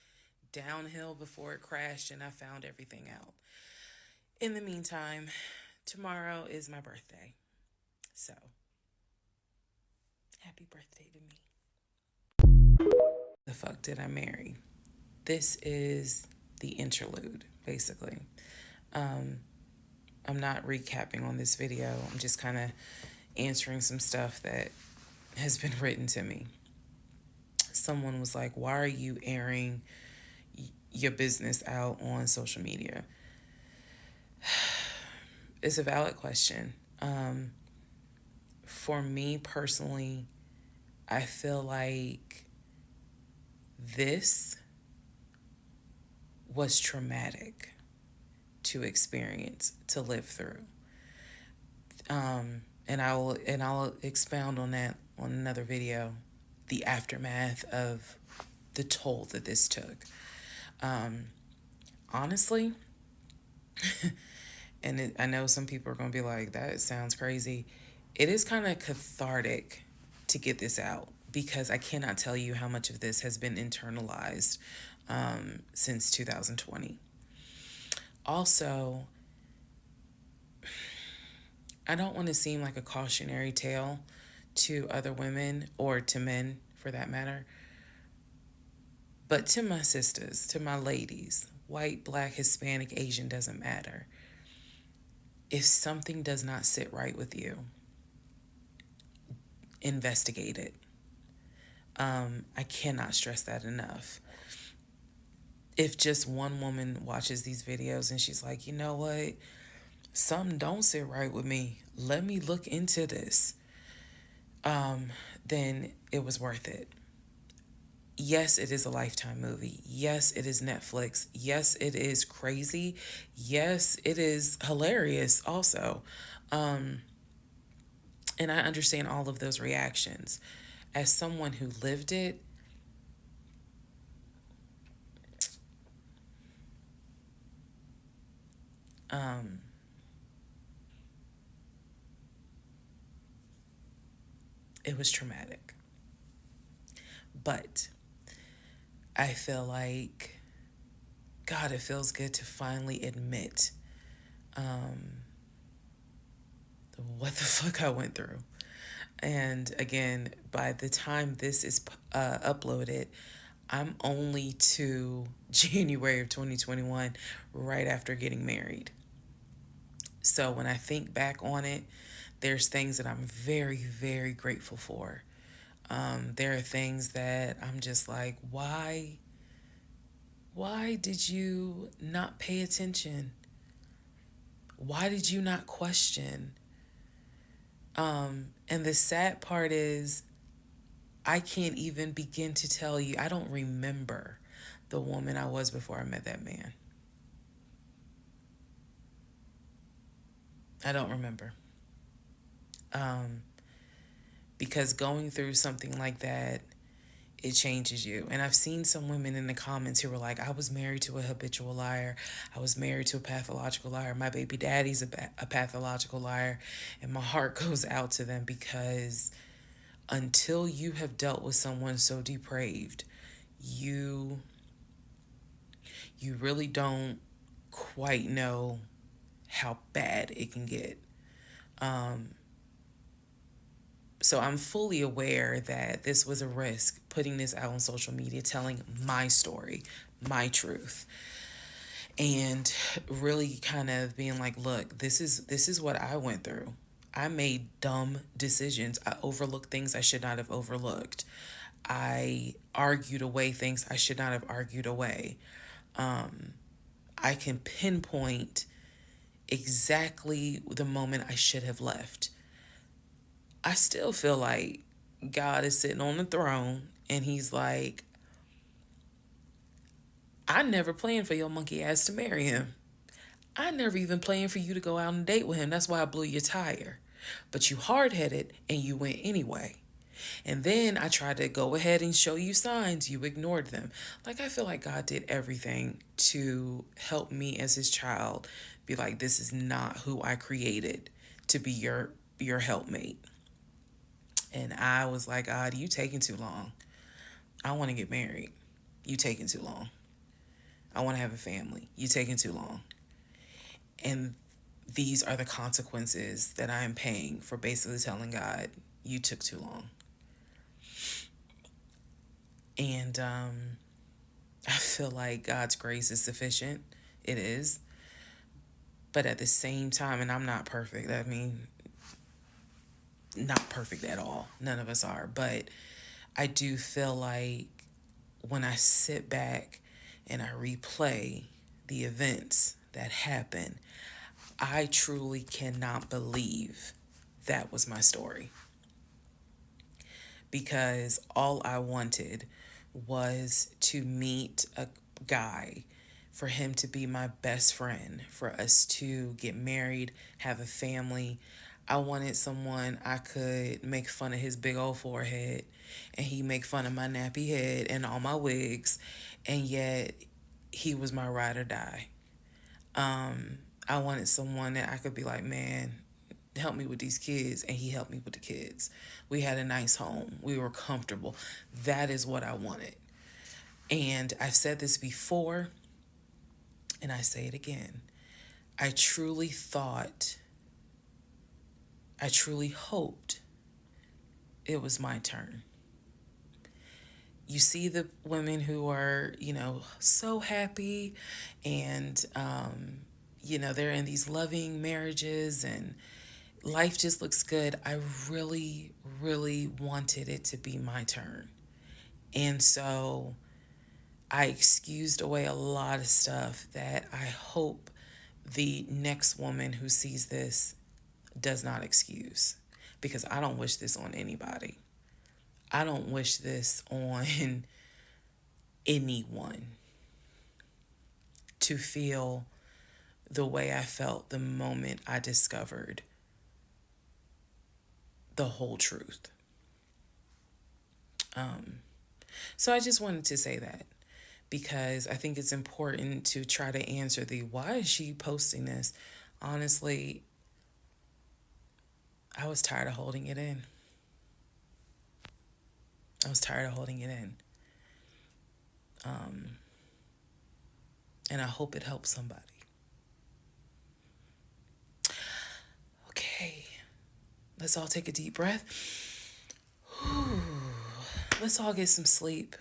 downhill before it crashed and I found everything out. In the meantime, tomorrow is my birthday. So, happy birthday to me. The fuck did I marry? This is the interlude, basically. I'm not recapping on this video. I'm just kind of answering some stuff that has been written to me. Someone was like, why are you airing your business out on social media? It's a valid question. For me personally, I feel like this was traumatic to experience, to live through. And I'll expound on that on another video, the aftermath of the toll that this took. Honestly, and I know some people are going to be like, that sounds crazy. It is kind of cathartic to get this out because I cannot tell you how much of this has been internalized since 2020. Also, I don't want to seem like a cautionary tale to other women or to men for that matter, but to my sisters, to my ladies, white, black, Hispanic, Asian, doesn't matter. If something does not sit right with you, investigate it. I cannot stress that enough. If just one woman watches these videos and she's like, you know what, something don't sit right with me, let me look into this, then it was worth it. Yes, it is a Lifetime movie. Yes, it is Netflix. Yes, it is crazy. Yes, it is hilarious also. Um, and I understand all of those reactions. As someone who lived it, um, it was traumatic. But I feel like, God, it feels good to finally admit what the fuck I went through. And again, by the time this is uploaded, I'm only to January of 2021, right after getting married. So when I think back on it, there's things that I'm very, very grateful for. There are things that I'm just like, why did you not pay attention? Why did you not question? And the sad part is, I can't even begin to tell you, I don't remember the woman I was before I met that man. I don't remember. Um, because going through something like that, it changes you. And I've seen some women in the comments who were like, I was married to a habitual liar. I was married to a pathological liar. My baby daddy's a pathological liar. And my heart goes out to them, because until you have dealt with someone so depraved, you really don't quite know how bad it can get. So I'm fully aware that this was a risk, putting this out on social media, telling my story, my truth, and really kind of being like, look, this is what I went through. I made dumb decisions. I overlooked things I should not have overlooked. I argued away things I should not have argued away. I can pinpoint exactly the moment I should have left. I still feel like God is sitting on the throne and he's like, I never planned for your monkey ass to marry him. I never even planned for you to go out and date with him. That's why I blew your tire. But you hard-headed and you went anyway. And then I tried to go ahead and show you signs. You ignored them. Like, I feel like God did everything to help me as his child be like, this is not who I created to be your helpmate. And I was like, God, you taking too long. I want to get married. You taking too long. I want to have a family. You taking too long. And these are the consequences that I am paying for basically telling God, you took too long. And I feel like God's grace is sufficient. It is. But at the same time, and I'm not perfect. I mean, not perfect at all. None of us are. But I do feel like when I sit back and I replay the events that happened, I truly cannot believe that was my story. Because all I wanted was to meet a guy, for him to be my best friend, for us to get married, have a family. I wanted someone I could make fun of his big old forehead, and he make fun of my nappy head and all my wigs, and yet he was my ride or die. I wanted someone that I could be like, man, help me with these kids, and he helped me with the kids. We had a nice home. We were comfortable. That is what I wanted. And I've said this before, and I say it again. I truly hoped it was my turn. You see the women who are, so happy and, they're in these loving marriages and life just looks good. I really, really wanted it to be my turn. And so I excused away a lot of stuff that I hope the next woman who sees this does not excuse, because I don't wish this on anybody. I don't wish this on anyone, to feel the way I felt the moment I discovered the whole truth. So I just wanted to say that, because I think it's important to try to answer the why is she posting this. Honestly, I was tired of holding it in. And I hope it helps somebody. Okay, let's all take a deep breath. Let's all get some sleep.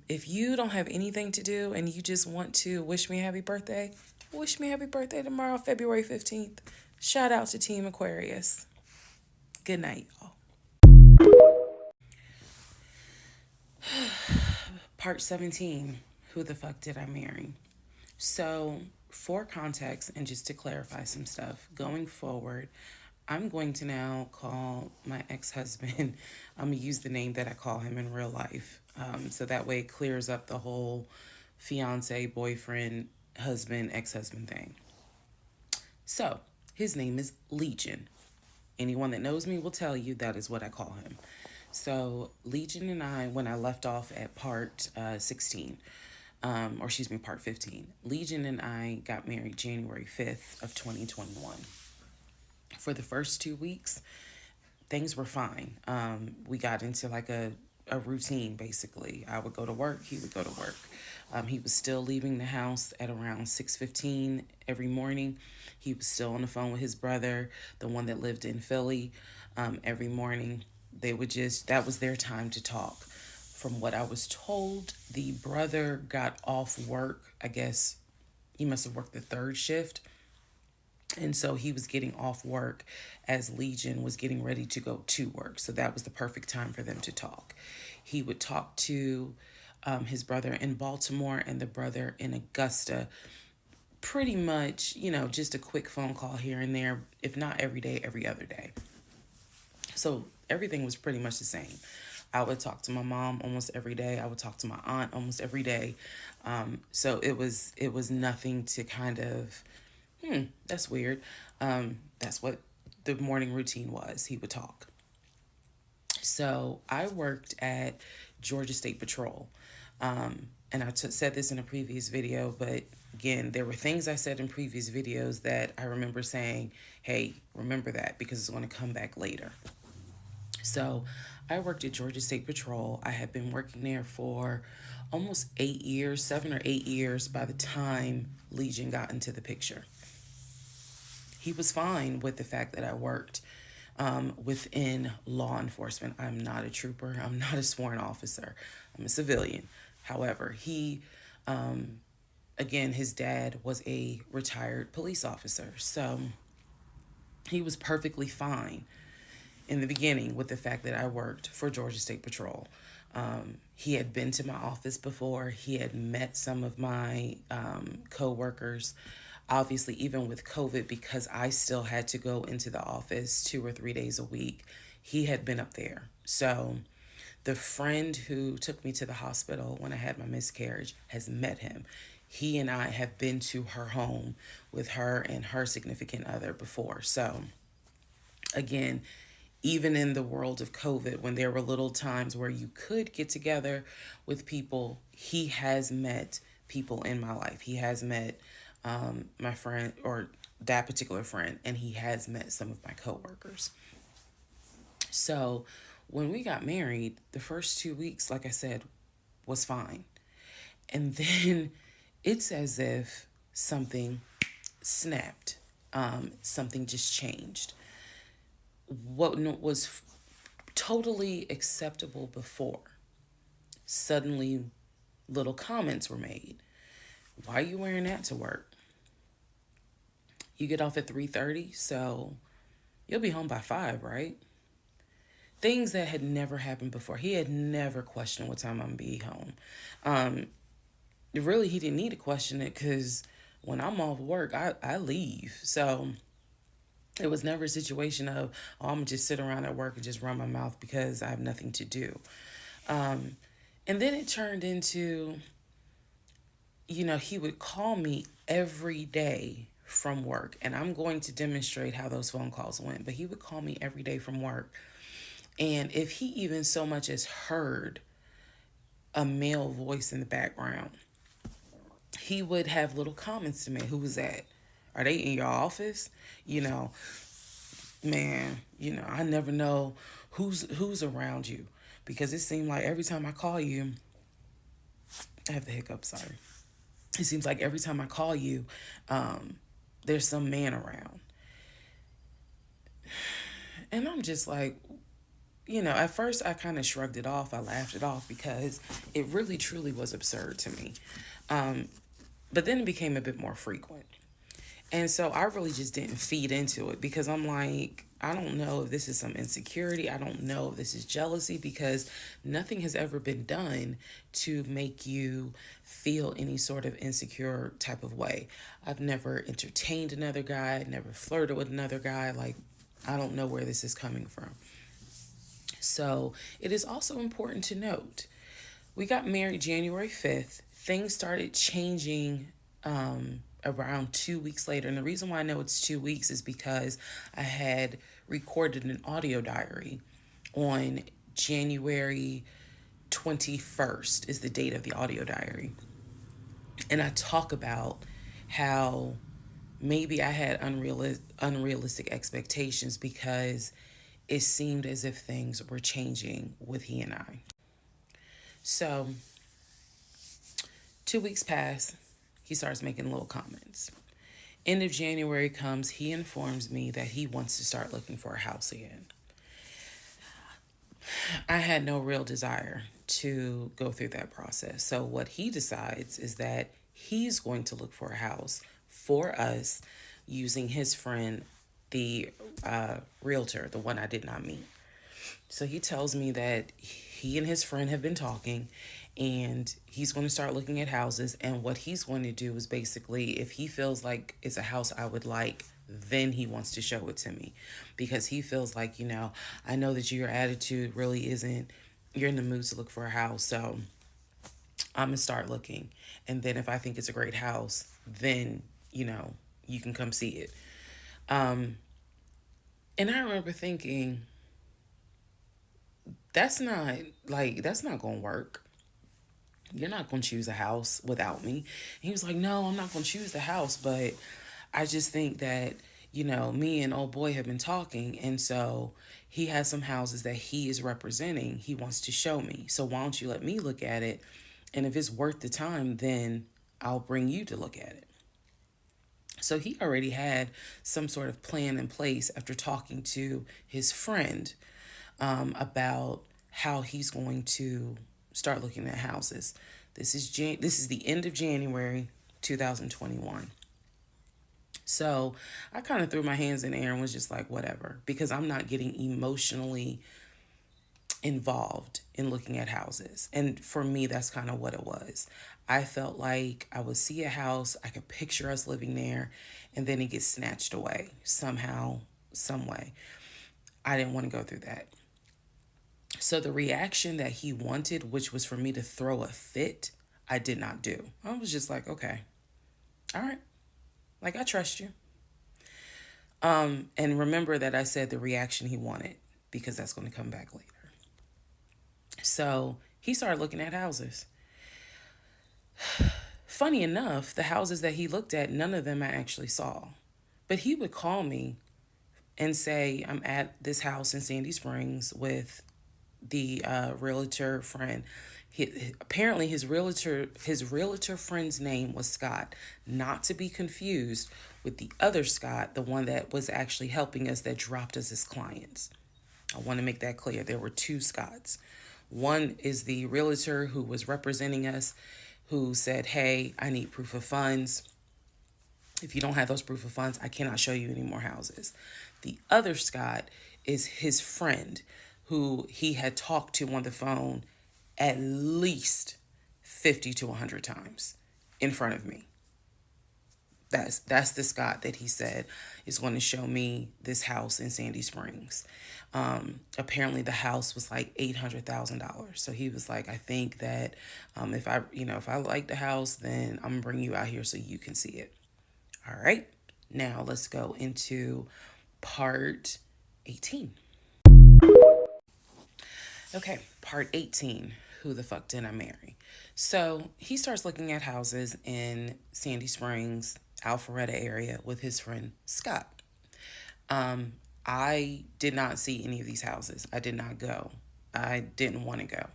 If you don't have anything to do and you just want to wish me a happy birthday, wish me a happy birthday tomorrow, February 15th. Shout out to Team Aquarius. Good night, y'all. Part 17, who the fuck did I marry? So, for context and just to clarify some stuff, going forward, I'm going to now call my ex-husband, I'm going to use the name that I call him in real life. So that way it clears up the whole fiance, boyfriend, husband, ex-husband thing. So, his name is Legion. Anyone that knows me will tell you that is what I call him. So Legion and I, when I left off at part 16, part 15, Legion and I got married January 5th of 2021. For the first 2 weeks, things were fine. We got into like a routine, basically. I would go to work, he would go to work. He was still leaving the house at around 6:15 every morning. He was still on the phone with his brother, the one that lived in Philly, every morning. That was their time to talk. From what I was told, the brother got off work. I guess he must have worked the third shift. And so he was getting off work as Legion was getting ready to go to work. So that was the perfect time for them to talk. He would talk to his brother in Baltimore and the brother in Augusta. Pretty much, just a quick phone call here and there, if not every day, every other day. So everything was pretty much the same. I would talk to my mom almost every day. I would talk to my aunt almost every day. So it was nothing to kind of, that's weird. That's what the morning routine was. He would talk. So I worked at Georgia State Patrol. And I said this in a previous video, but again, there were things I said in previous videos that I remember saying, hey, remember that, because it's going to come back later. So I worked at Georgia State Patrol. I had been working there for almost 8 years, 7 or 8 years by the time Legion got into the picture. He was fine with the fact that I worked within law enforcement. I'm not a trooper. I'm not a sworn officer. I'm a civilian. However, again, his dad was a retired police officer. So he was perfectly fine in the beginning with the fact that I worked for Georgia State Patrol. He had been to my office before. He had met some of my co-workers. Obviously, even with COVID, because I still had to go into the office 2 or 3 days a week, he had been up there. So the friend who took me to the hospital when I had my miscarriage has met him. He and I have been to her home with her and her significant other before. So again, even in the world of COVID, when there were little times where you could get together with people, he has met people in my life. He has met my friend, or that particular friend, and he has met some of my coworkers. So when we got married, the first 2 weeks, like I said, was fine. And then it's as if something snapped. Something just changed. What was totally acceptable before, suddenly little comments were made. Why are you wearing that to work? You get off at 3:30, so you'll be home by 5, right? Things that had never happened before. He had never questioned what time I'm gonna be home. Really, he didn't need to question it because when I'm off work, I leave. So it was never a situation of, oh, I'm gonna just sit around at work and just run my mouth because I have nothing to do. And then it turned into, he would call me every day from work, and I'm going to demonstrate how those phone calls went. But he would call me every day from work, and if he even so much as heard a male voice in the background, he would have little comments to me. Who was that? Are they in your office? You know, man, I never know who's around you, because it seemed like every time I call you, I have the hiccup, sorry. It seems like every time I call you, there's some man around. And I'm just like, at first I kind of shrugged it off. I laughed it off because it really truly was absurd to me. But then it became a bit more frequent. And so I really just didn't feed into it, because I'm like, I don't know if this is some insecurity. I don't know if this is jealousy, because nothing has ever been done to make you feel any sort of insecure type of way. I've never entertained another guy, never flirted with another guy. Like, I don't know where this is coming from. So it is also important to note, we got married January 5th. Things started changing around 2 weeks later. And the reason why I know it's 2 weeks is because I had recorded an audio diary on January 21st is the date of the audio diary. And I talk about how maybe I had unrealistic expectations, because it seemed as if things were changing with he and I. So 2 weeks pass. He starts making little comments. End of January comes, he informs me that he wants to start looking for a house again. I had no real desire to go through that process. So what he decides is that he's going to look for a house for us using his friend, the realtor, the one I did not meet. So he tells me that he and his friend have been talking, and he's going to start looking at houses. And what he's going to do is basically, if he feels like it's a house I would like, then he wants to show it to me, because he feels like, I know that your attitude really isn't, you're in the mood to look for a house. So I'm going to start looking. And then if I think it's a great house, then, you can come see it. And I remember thinking, that's not going to work. You're not going to choose a house without me. And he was like, no, I'm not going to choose the house, but I just think that, me and old boy have been talking. And so he has some houses that he is representing. He wants to show me. So why don't you let me look at it? And if it's worth the time, then I'll bring you to look at it. So he already had some sort of plan in place after talking to his friend about how he's going to start looking at houses. This is the end of January 2021. So I kind of threw my hands in the air and was just like, whatever, because I'm not getting emotionally involved in looking at houses. And for me, that's kind of what it was. I felt like I would see a house, I could picture us living there, and then it gets snatched away somehow, some way. I didn't want to go through that. So the reaction that he wanted, which was for me to throw a fit, I did not do. I was just like, okay, all right, like, I trust you. And remember that I said the reaction he wanted, because that's going to come back later. So he started looking at houses. Funny enough, the houses that he looked at, none of them I actually saw. But he would call me and say, I'm at this house in Sandy Springs with the realtor friend. Apparently his realtor friend's name was Scott, not to be confused with the other Scott, the one that was actually helping us, that dropped us as clients. I want to make that clear. There were two Scotts. One is the realtor who was representing us, who said, hey, I need proof of funds. If you don't have those proof of funds, I cannot show you any more houses. The other Scott is his friend, who he had talked to on the phone at least 50 to 100 times in front of me. That's the Scott that he said is going to show me this house in Sandy Springs. Apparently the house was like $800,000. So he was like, I think that if I like the house, then I'm gonna bring you out here so you can see it. All right. Now let's go into part 18. Okay, part 18. Who the fuck did I marry? So he starts looking at houses in Sandy Springs, Alpharetta area with his friend Scott. I did not see any of these houses. I did not go. I didn't want to go.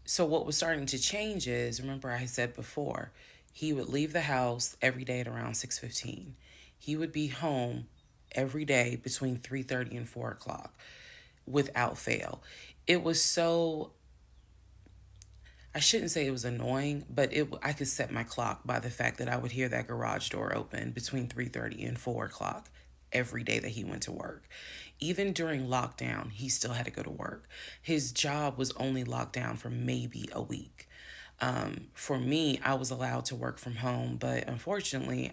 So what was starting to change is, remember I said before, he would leave the house every day at around 6:15. He would be home every day between 3:30 and 4 o'clock without fail. It was so, I shouldn't say it was annoying, but I could set my clock by the fact that I would hear that garage door open between 3:30 and 4 o'clock every day that he went to work. Even during lockdown, he still had to go to work. His job was only locked down for maybe a week. For me, I was allowed to work from home, but unfortunately,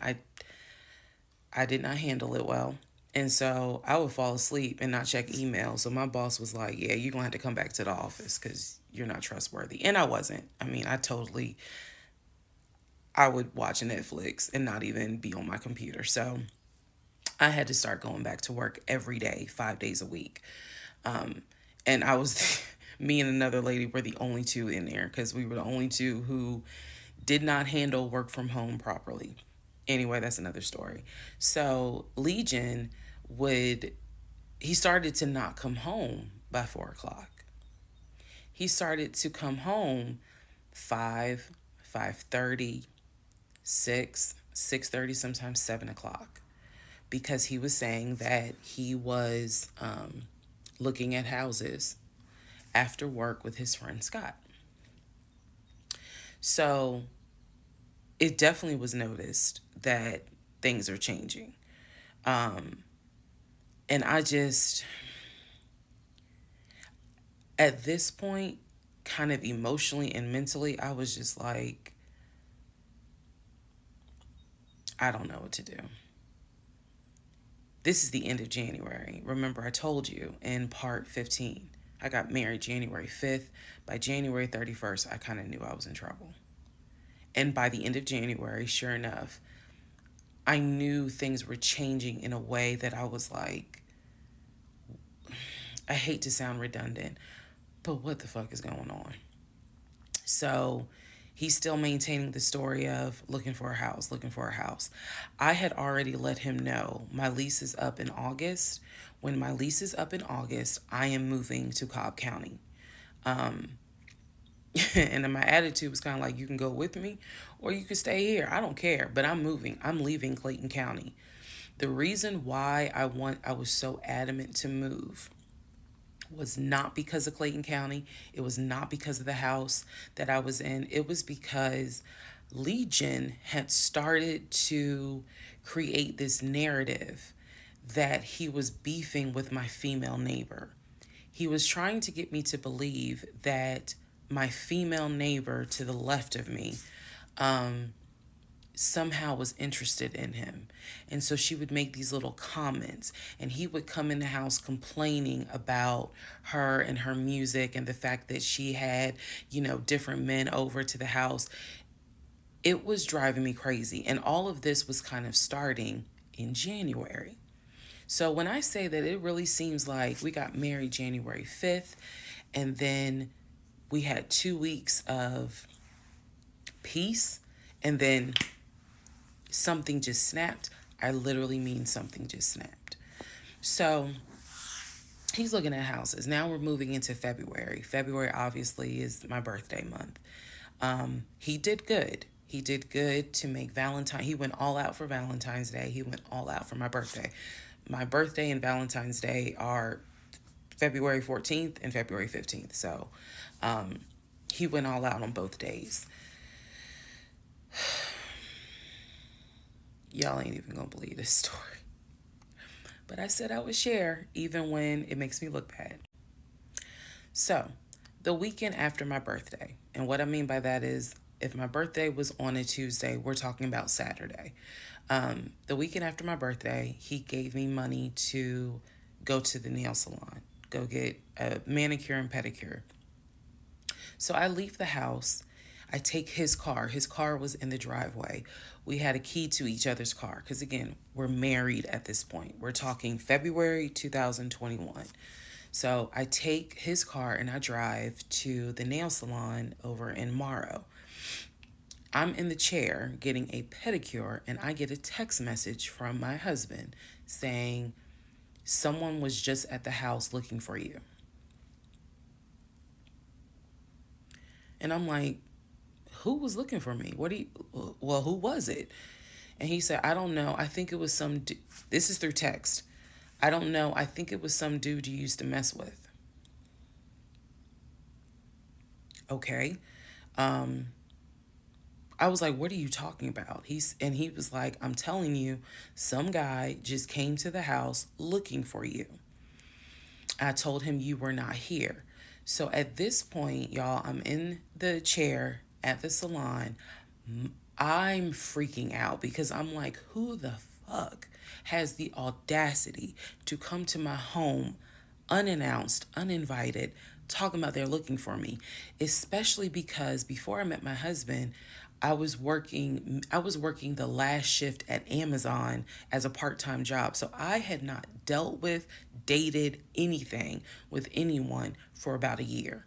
I did not handle it well. And so I would fall asleep and not check email. So my boss was like, yeah, you're going to have to come back to the office because you're not trustworthy. And I wasn't. I mean, I would watch Netflix and not even be on my computer. So I had to start going back to work every day, 5 days a week. And I was, me and another lady were the only two in there because we were the only two who did not handle work from home properly. Anyway, that's another story. So Legion he started to not come home by 4 o'clock. He started to come home 5, 5:30, 6, 6:30, sometimes 7 o'clock, because he was saying that he was looking at houses after work with his friend Scott. So it definitely was noticed that things are changing. And at this point, kind of emotionally and mentally, I was just like, I don't know what to do. This is the end of January. Remember, I told you in part 15, I got married January 5th. By January 31st, I kind of knew I was in trouble. And by the end of January, sure enough, I knew things were changing in a way that I was like, I hate to sound redundant, but what the fuck is going on? So he's still maintaining the story of looking for a house, looking for a house. I had already let him know my lease is up in August. When my lease is up in August, I am moving to Cobb County. And then my attitude was kind of like, you can go with me or you can stay here. I don't care, but I'm moving. I'm leaving Clayton County. The reason why I was so adamant to move was not because of Clayton County. It was not because of the house that I was in. It was because Legion had started to create this narrative that he was beefing with my female neighbor. He was trying to get me to believe that my female neighbor to the left of me somehow was interested in him. And so she would make these little comments, and he would come in the house complaining about her and her music and the fact that she had, different men over to the house. It was driving me crazy. And all of this was kind of starting in January. So when I say that, it really seems like we got married January 5th, and then we had 2 weeks of peace, and then something just snapped. I literally mean something just snapped. So he's looking at houses. Now we're moving into February. February obviously is my birthday month. He did good. He did good to make Valentine. He went all out for Valentine's Day. He went all out for my birthday. My birthday and Valentine's Day are February 14th and February 15th. So he went all out on both days. Y'all ain't even gonna believe this story. But I said I would share even when it makes me look bad. So, the weekend after my birthday, and what I mean by that is if my birthday was on a Tuesday, we're talking about Saturday. The weekend after my birthday, he gave me money to go to the nail salon, go get a manicure and pedicure. So I leave the house. I take his car. His car was in the driveway. We had a key to each other's car because, again, we're married at this point. We're talking February 2021. So I take his car and I drive to the nail salon over in Morrow. I'm in the chair getting a pedicure and I get a text message from my husband saying, someone was just at the house looking for you. And I'm like, who was looking for me? Who was it? And he said, I don't know. I think it was this is through text. I don't know. I think it was some dude you used to mess with. Okay. I was like, what are you talking about? He was like, I'm telling you, some guy just came to the house looking for you. I told him you were not here. So at this point, y'all, I'm in the chair at the salon. I'm freaking out because I'm like, who the fuck has the audacity to come to my home unannounced, uninvited, talking about they're looking for me? Especially because before I met my husband, I was working the last shift at Amazon as a part-time job. So I had not dealt with, dated anything with anyone for about a year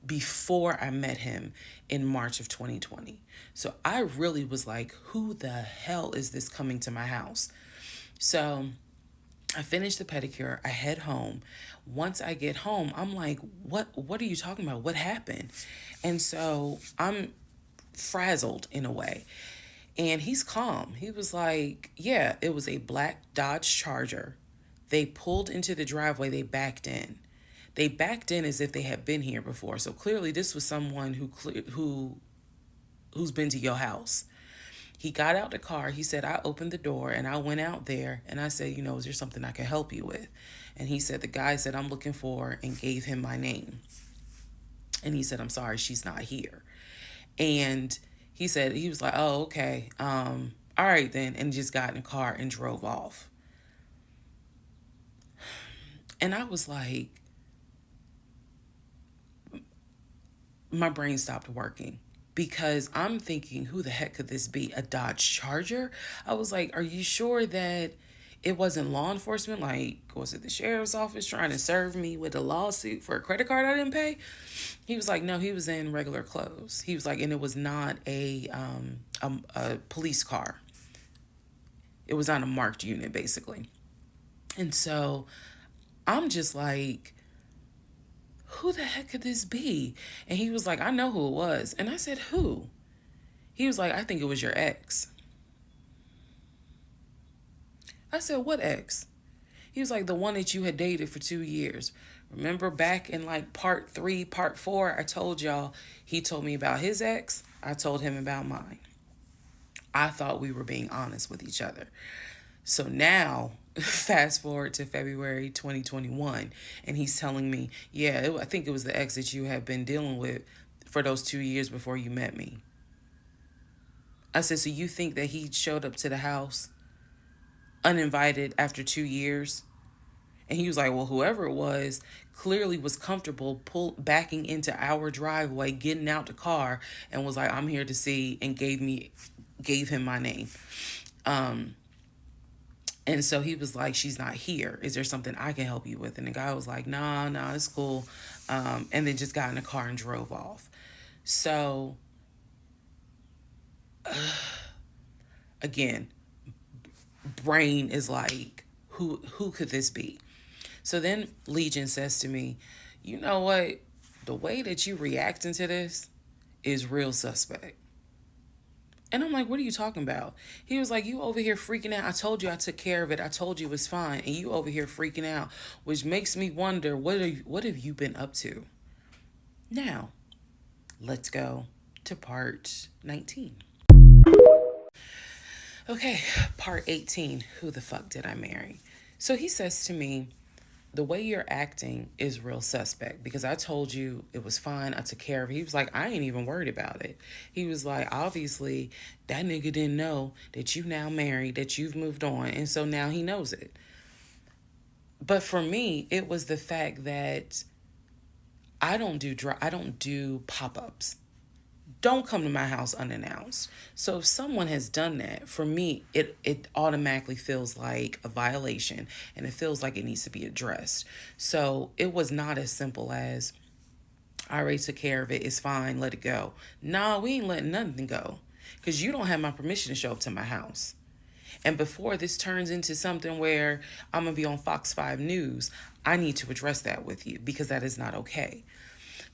before I met him in March of 2020. So I really was like, who the hell is this coming to my house? So I finish the pedicure, I head home. Once I get home, I'm like, what are you talking about? What happened? And so I'm frazzled in a way. And he's calm. He was like, yeah, it was a black Dodge Charger. They pulled into the driveway, they backed in. They backed in as if they had been here before. So clearly this was someone who's been to your house. He got out the car. He said, I opened the door and I went out there and I said, is there something I can help you with? And he said, the guy said, I'm looking for, and gave him my name. And he said, I'm sorry, she's not here. And he was like, oh, okay. All right then. And just got in the car and drove off. And I was like, my brain stopped working because I'm thinking, who the heck could this be? A Dodge Charger? I was like, are you sure that it wasn't law enforcement? Like, was it the sheriff's office trying to serve me with a lawsuit for a credit card I didn't pay? He was like, no, he was in regular clothes. He was like, and it was not a police car. It was on a marked unit, basically. And so I'm just like, who the heck could this be? And he was like, I know who it was. And I said, who? He was like, I think it was your ex. I said, what ex? He was like, the one that you had dated for 2 years. Remember back in like part 3, part 4, I told y'all, he told me about his ex. I told him about mine. I thought we were being honest with each other. So now, fast forward to February 2021, and he's telling me, yeah, I think it was the ex that you had been dealing with for those 2 years before you met me. I said, so you think that he showed up to the house uninvited after 2 years? And he was like, well, whoever it was clearly was comfortable backing into our driveway, getting out the car, and was like, I'm here to see, and gave him my name. And so he was like, she's not here. Is there something I can help you with? And the guy was like, nah, it's cool. And then just got in the car and drove off. So, again, brain is like, who could this be? So then Legion says to me, you know what? The way that you reacting to this is real suspect. And I'm like, what are you talking about? He was like, you over here freaking out. I told you I took care of it. I told you it was fine. And you over here freaking out, which makes me wonder, what have you been up to? Now, let's go to part 19. Okay, part 18. Who the fuck did I marry? So he says to me, the way you're acting is real suspect because I told you it was fine. I took care of it. He was like, I ain't even worried about it. He was like, obviously, that nigga didn't know that you now married, that you've moved on. And so now he knows it. But for me, it was the fact that I don't do pop-ups. Don't come to my house unannounced. So if someone has done that, for me, it automatically feels like a violation and it feels like it needs to be addressed. So it was not as simple as, I already took care of it, it's fine, let it go. Nah, we ain't letting nothing go because you don't have my permission to show up to my house. And before this turns into something where I'm going to be on Fox 5 News, I need to address that with you because that is not okay.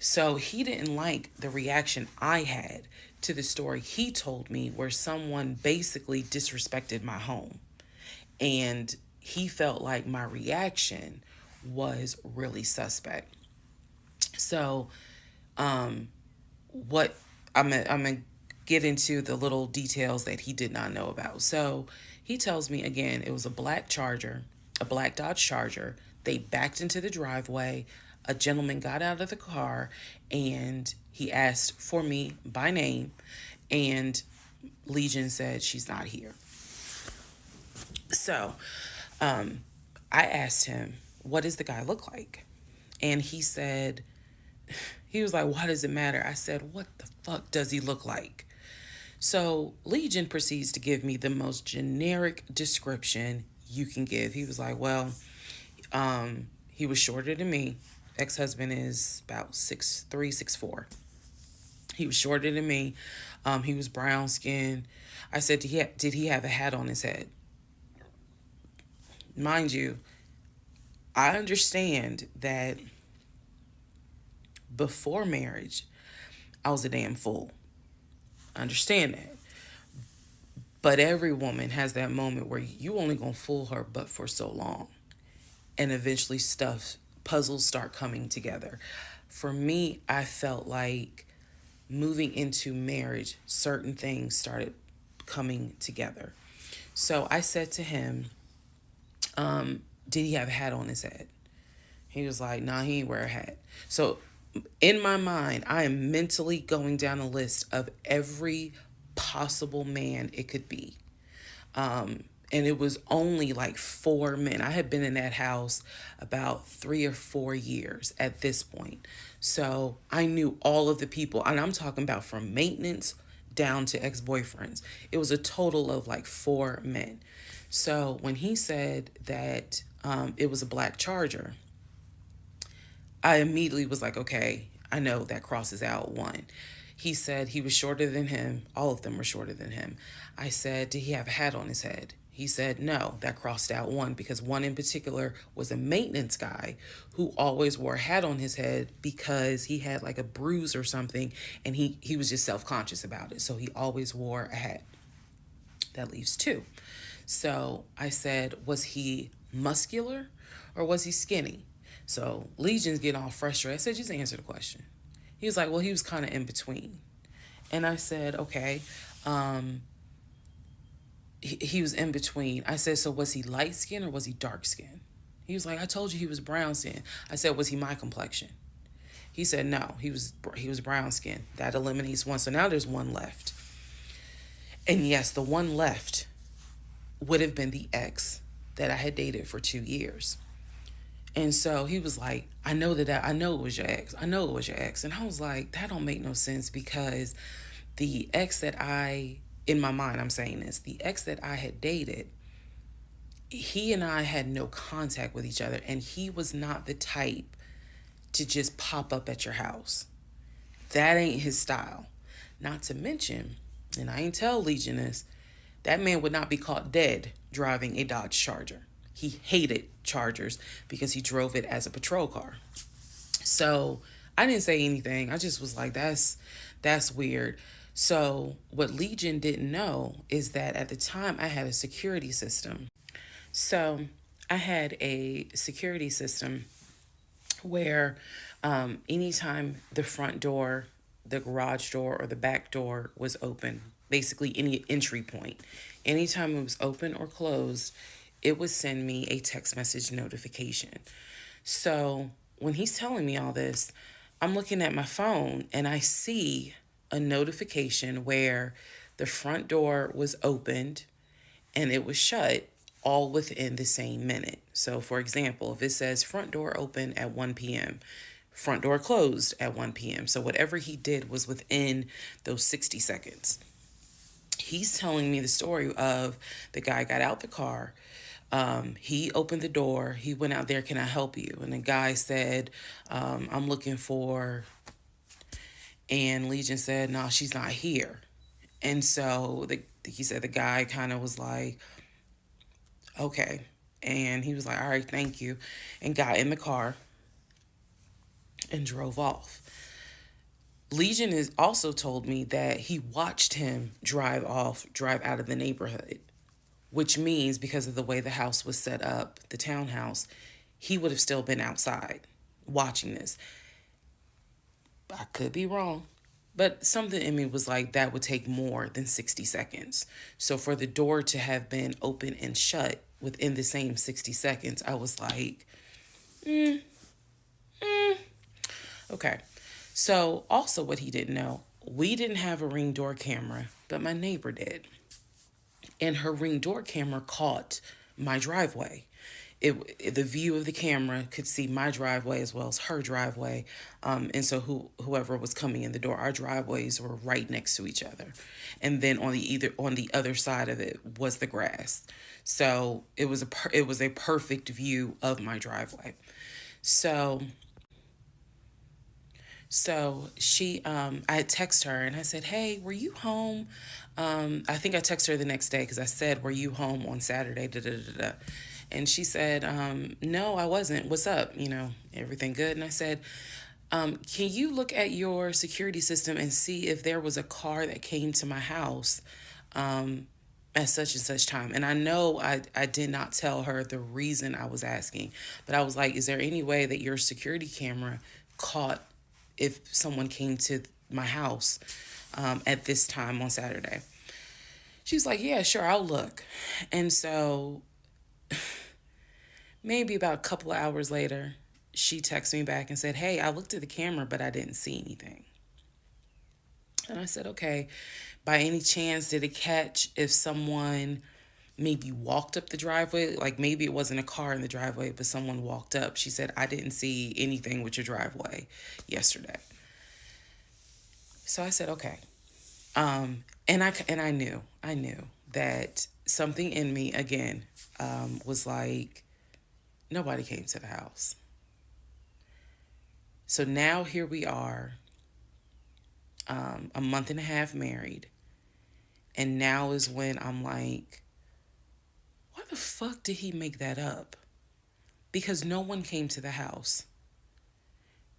So he didn't like the reaction I had to the story he told me where someone basically disrespected my home. And he felt like my reaction was really suspect. So what I'm gonna get into the little details that he did not know about. So he tells me again, it was a black Dodge Charger. They backed into the driveway. A gentleman got out of the car and he asked for me by name, and Legion said she's not here. So I asked him, what does the guy look like? And he said, he was like, why does it matter? I said, what the fuck does he look like? So Legion proceeds to give me the most generic description you can give. He was like, well, he was shorter than me. Ex-husband is about 6'3", 6'4". He was shorter than me. He was brown skinned. I said, did he have a hat on his head? Mind you, I understand that before marriage, I was a damn fool. I understand that. But every woman has that moment where you only gonna fool her but for so long. And eventually puzzles start coming together. For me, I felt like moving into marriage, certain things started coming together. So I said to him, did he have a hat on his head? He was like, nah, he ain't wear a hat. So in my mind, I am mentally going down a list of every possible man it could be. And it was only like 4 men. I had been in that house about 3 or 4 years at this point. So I knew all of the people, and I'm talking about from maintenance down to ex-boyfriends. It was a total of like 4 men. So when he said that it was a black Charger, I immediately was like, okay, I know that crosses out one. He said he was shorter than him. All of them were shorter than him. I said, did he have a hat on his head? He said, no, that crossed out one because one in particular was a maintenance guy who always wore a hat on his head because he had like a bruise or something and he was just self-conscious about it. So he always wore a hat. That leaves 2. So I said, was he muscular or was he skinny? So Legion's getting all frustrated. I said, just answer the question. He was like, well, he was kind of in between. And I said, okay. He was in between. I said, so was he light skin or was he dark skin? He was like, I told you he was brown skin. I said, was he my complexion? He said, no, he was brown skin. That eliminates one. So now there's one left. And yes, the one left would have been the ex that I had dated for 2 years. And so he was like, I know it was your ex. I know it was your ex. And I was like, that don't make no sense because the ex that in my mind, I'm saying this, the ex that I had dated, he and I had no contact with each other. And he was not the type to just pop up at your house. That ain't his style. Not to mention, and I ain't tell Legion this, That man would not be caught dead driving a Dodge Charger. He hated Chargers because he drove it as a patrol car. So I didn't say anything. I just was like, that's weird. So what Legion didn't know is that at the time I had a security system. So I had a security system where anytime the front door, the garage door, or the back door was open, basically any entry point, anytime it was open or closed, it would send me a text message notification. So when he's telling me all this, I'm looking at my phone and I see a notification where the front door was opened and it was shut all within the same minute. So, for example, if it says front door open at 1 p.m., front door closed at 1 p.m. So, whatever he did was within those 60 seconds. He's telling me the story of the guy got out the car. He opened the door. He went out there. Can I help you? And the guy said, I'm looking for. And Legion said, no, she's not here. And so he said the guy kind of was like, okay. And he was like, all right, thank you. And got in the car and drove off. Legion has also told me that he watched him drive out of the neighborhood, which means because of the way the house was set up, the townhouse, he would have still been outside watching this. I could be wrong, but something in me was like, that would take more than 60 seconds. So for the door to have been open and shut within the same 60 seconds, I was like, okay. So also what he didn't know, we didn't have a Ring door camera, but my neighbor did. And her Ring door camera caught my driveway. The view of the camera could see my driveway as well as her driveway. And so whoever was coming in the door, our driveways were right next to each other. And then on the other side of it was the grass. So it was a perfect view of my driveway. So she, I had texted her and I said, hey, were you home? I think I texted her the next day because I said, were you home on Saturday? Da, da, da, da. And she said, no, I wasn't. What's up? Everything good? And I said, can you look at your security system and see if there was a car that came to my house at such and such time? And I know I did not tell her the reason I was asking, but I was like, is there any way that your security camera caught if someone came to my house at this time on Saturday? She's like, yeah, sure, I'll look. And so maybe about a couple of hours later, she texted me back and said, hey, I looked at the camera, but I didn't see anything. And I said, okay, by any chance, did it catch if someone maybe walked up the driveway? Like maybe it wasn't a car in the driveway, but someone walked up. She said, I didn't see anything with your driveway yesterday. So I said, okay. And I knew that something in me, again, was like, nobody came to the house. So now here we are, a month and a half married. And now is when I'm like, why the fuck did he make that up? Because no one came to the house.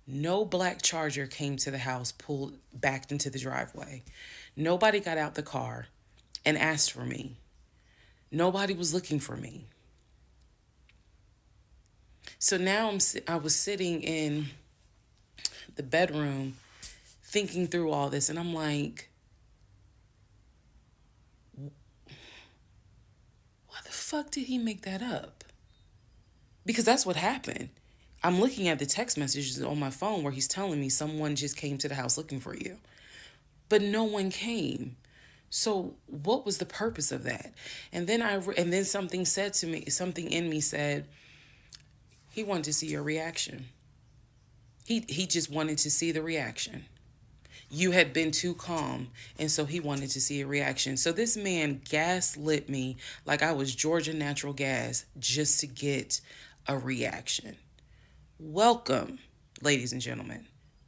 No black Charger came to the house, backed into the driveway. Nobody got out the car and asked for me. Nobody was looking for me. So now I was sitting in the bedroom thinking through all this, and I'm like, why the fuck did he make that up? Because that's what happened. I'm looking at the text messages on my phone where he's telling me someone just came to the house looking for you. But no one came. So what was the purpose of that? And then something said to me, something in me said, he wanted to see your reaction. He just wanted to see the reaction. You had been too calm, and so he wanted to see a reaction. So this man gaslit me like I was Georgia Natural Gas just to get a reaction. Welcome, ladies and gentlemen,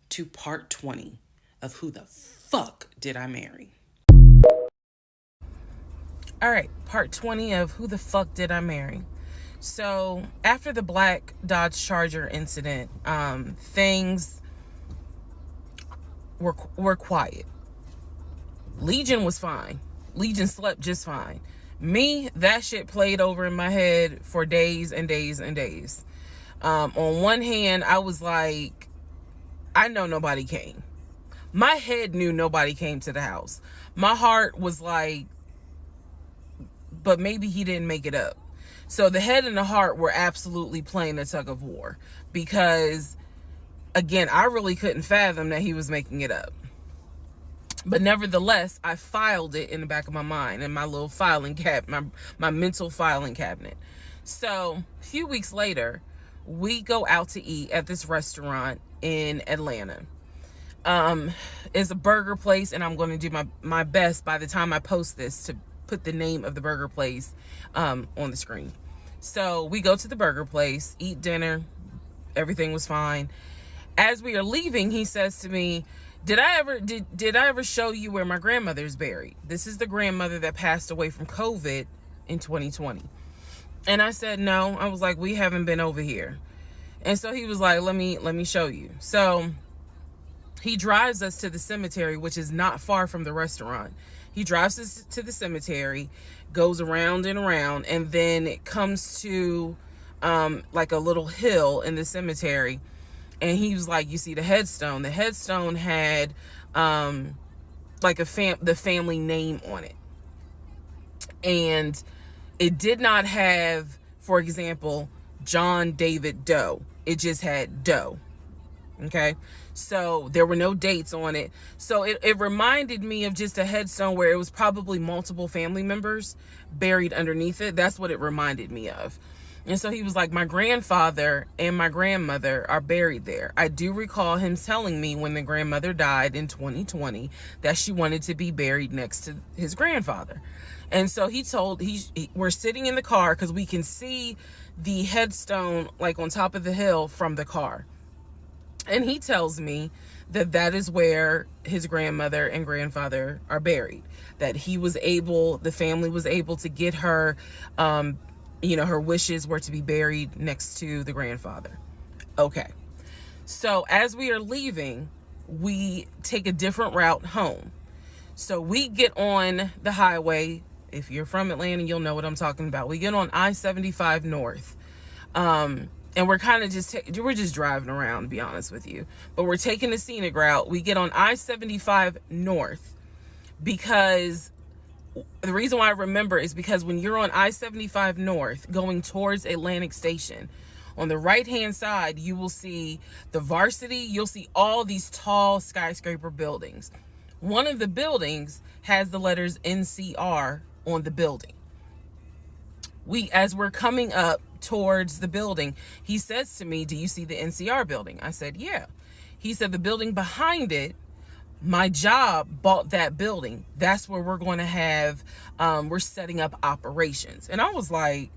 to part 20 of Who the Fuck Did I Marry? All right, part 20 of Who the Fuck Did I Marry? So after the black Dodge Charger incident, things were quiet. Legion was fine. Legion slept just fine. Me, that shit played over in my head for days and days and days. On one hand, I was like, I know nobody came. My head knew nobody came to the house. My heart was like, but maybe he didn't make it up. So the head and the heart were absolutely playing a tug of war because, again, I really couldn't fathom that he was making it up. But nevertheless, I filed it in the back of my mind in my little filing cabinet, my mental filing cabinet. So a few weeks later, we go out to eat at this restaurant in Atlanta. It's a burger place, and I'm going to do my best by the time I post this to put the name of the burger place on the screen. So we go to the burger place, eat dinner. Everything was fine. As we are leaving, he says to me, did I ever show you where my grandmother's buried? This is the grandmother that passed away from COVID in 2020. And I said, no. I was like, we haven't been over here. And so he was like, let me show you. So he drives us to the cemetery, which is not far from the restaurant. He drives us to the cemetery, goes around and around, and then it comes to like a little hill in the cemetery. And he was like, you see the headstone. The headstone had like the family name on it. And it did not have, for example, John David Doe. It just had Doe. Okay. So there were no dates on it. So it reminded me of just a headstone where it was probably multiple family members buried underneath it. That's what it reminded me of. And so he was like, my grandfather and my grandmother are buried there. I do recall him telling me when the grandmother died in 2020 that she wanted to be buried next to his grandfather. And so we're sitting in the car because we can see the headstone like on top of the hill from the car. And he tells me that is where his grandmother and grandfather are buried. That the family was able to get her, her wishes were to be buried next to the grandfather. Okay. So as we are leaving, we take a different route home. So we get on the highway. If you're from Atlanta, you'll know what I'm talking about. We get on I-75 North. And we're kind of we're just driving around, to be honest with you. But we're taking the scenic route. We get on I-75 North because the reason why I remember is because when you're on I-75 North going towards Atlantic Station, on the right-hand side, you will see the Varsity. You'll see all these tall skyscraper buildings. One of the buildings has the letters NCR on the building. As we're coming up towards the building, he says to me, do you see the NCR building? I said, yeah. He said, the building behind it, my job bought that building. That's where we're going to have, we're setting up operations. And I was like,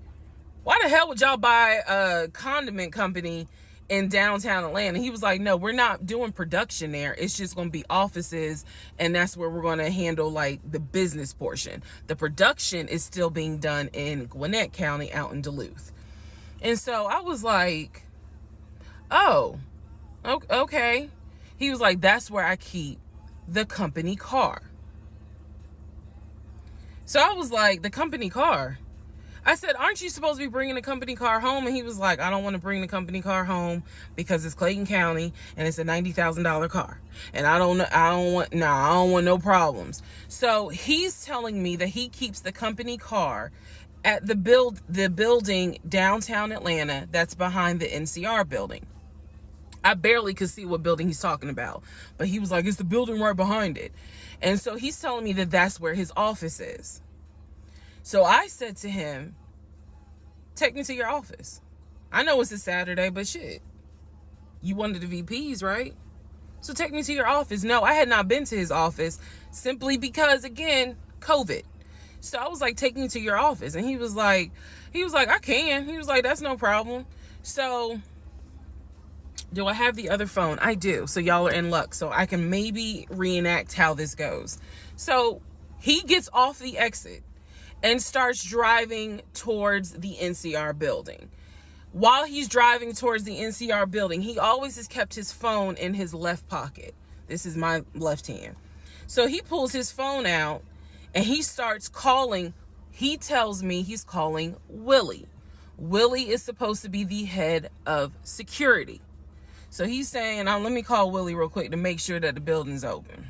why the hell would y'all buy a condiment company in downtown Atlanta? He was like, no, we're not doing production there. It's just going to be offices. And that's where we're going to handle like the business portion. The production is still being done in Gwinnett County out in Duluth. And so I was like, oh, okay. He was like, that's where I keep the company car. So I was like, the company car? I said, aren't you supposed to be bringing the company car home? And he was like, I don't want to bring the company car home because it's Clayton County and it's a $90,000 car. And I don't want no problems. So he's telling me that he keeps the company car at the building downtown Atlanta that's behind the NCR building. I barely could see what building he's talking about, but he was like, it's the building right behind it. And so he's telling me that that's where his office is. So I said to him, take me to your office. I know it's a Saturday, but shit, you one of the VPs, right? So take me to your office. No, I had not been to his office simply because, again, COVID. So I was like, take me to your office. And he was like, I can. He was like, that's no problem. So do I have the other phone? I do. So y'all are in luck. So I can maybe reenact how this goes. So he gets off the exit and starts driving towards the NCR building. While he's driving towards the NCR building, he always has kept his phone in his left pocket. This is my left hand. So he pulls his phone out and he starts calling. He tells me he's calling Willie. Willie is supposed to be the head of security. So he's saying, let me call Willie real quick to make sure that the building's open.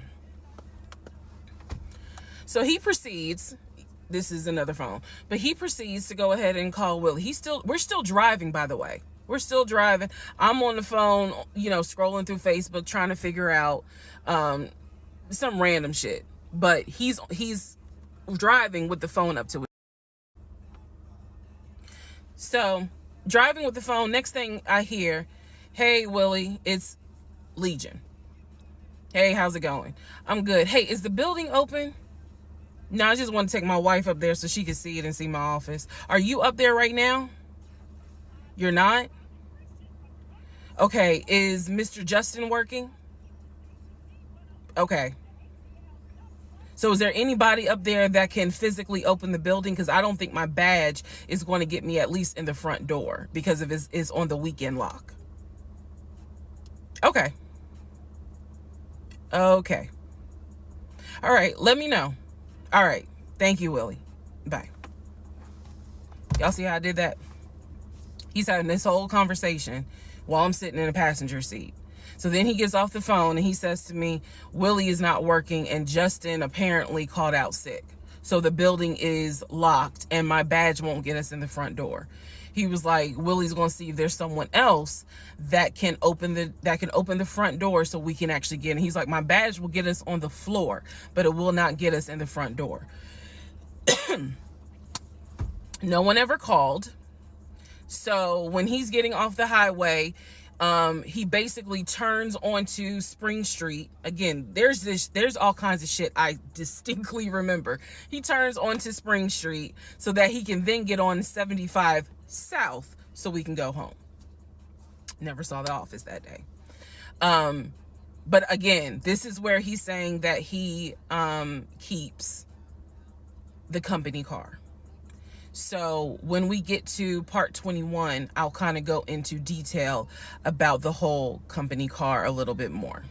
So he proceeds, this is another phone, but he proceeds to go ahead and call Willie. We're still driving, by the way. We're still driving. I'm on the phone, scrolling through Facebook, trying to figure out some random shit. But he's driving with the phone up to it. So, driving with the phone, next thing I hear, "Hey, Willie, it's Legion. Hey, how's it going? I'm good. Hey, is the building open? No, I just want to take my wife up there so she can see it and see my office. Are you up there right now? You're not? Okay, is Mr. Justin working? Okay. So is there anybody up there that can physically open the building? Because I don't think my badge is going to get me at least in the front door because of it's on the weekend lock. Okay. Okay. All right, let me know. All right. Thank you, Willie. Bye. Y'all see how I did that? He's having this whole conversation while I'm sitting in a passenger seat. So then he gets off the phone and he says to me, Willie is not working and Justin apparently called out sick. So the building is locked and my badge won't get us in the front door. He was like, Willie's going to see if there's someone else that can open the front door so we can actually get in. He's like, my badge will get us on the floor, but it will not get us in the front door. No one ever called. So when he's getting off the highway, he basically turns onto Spring Street. Again, there's all kinds of shit I distinctly remember. He turns onto Spring Street so that he can then get on 75 South so we can go home. Never saw the office that day. But again, this is where he's saying that he keeps the company car. So when we get to part 21, I'll kind of go into detail about the whole company car a little bit more.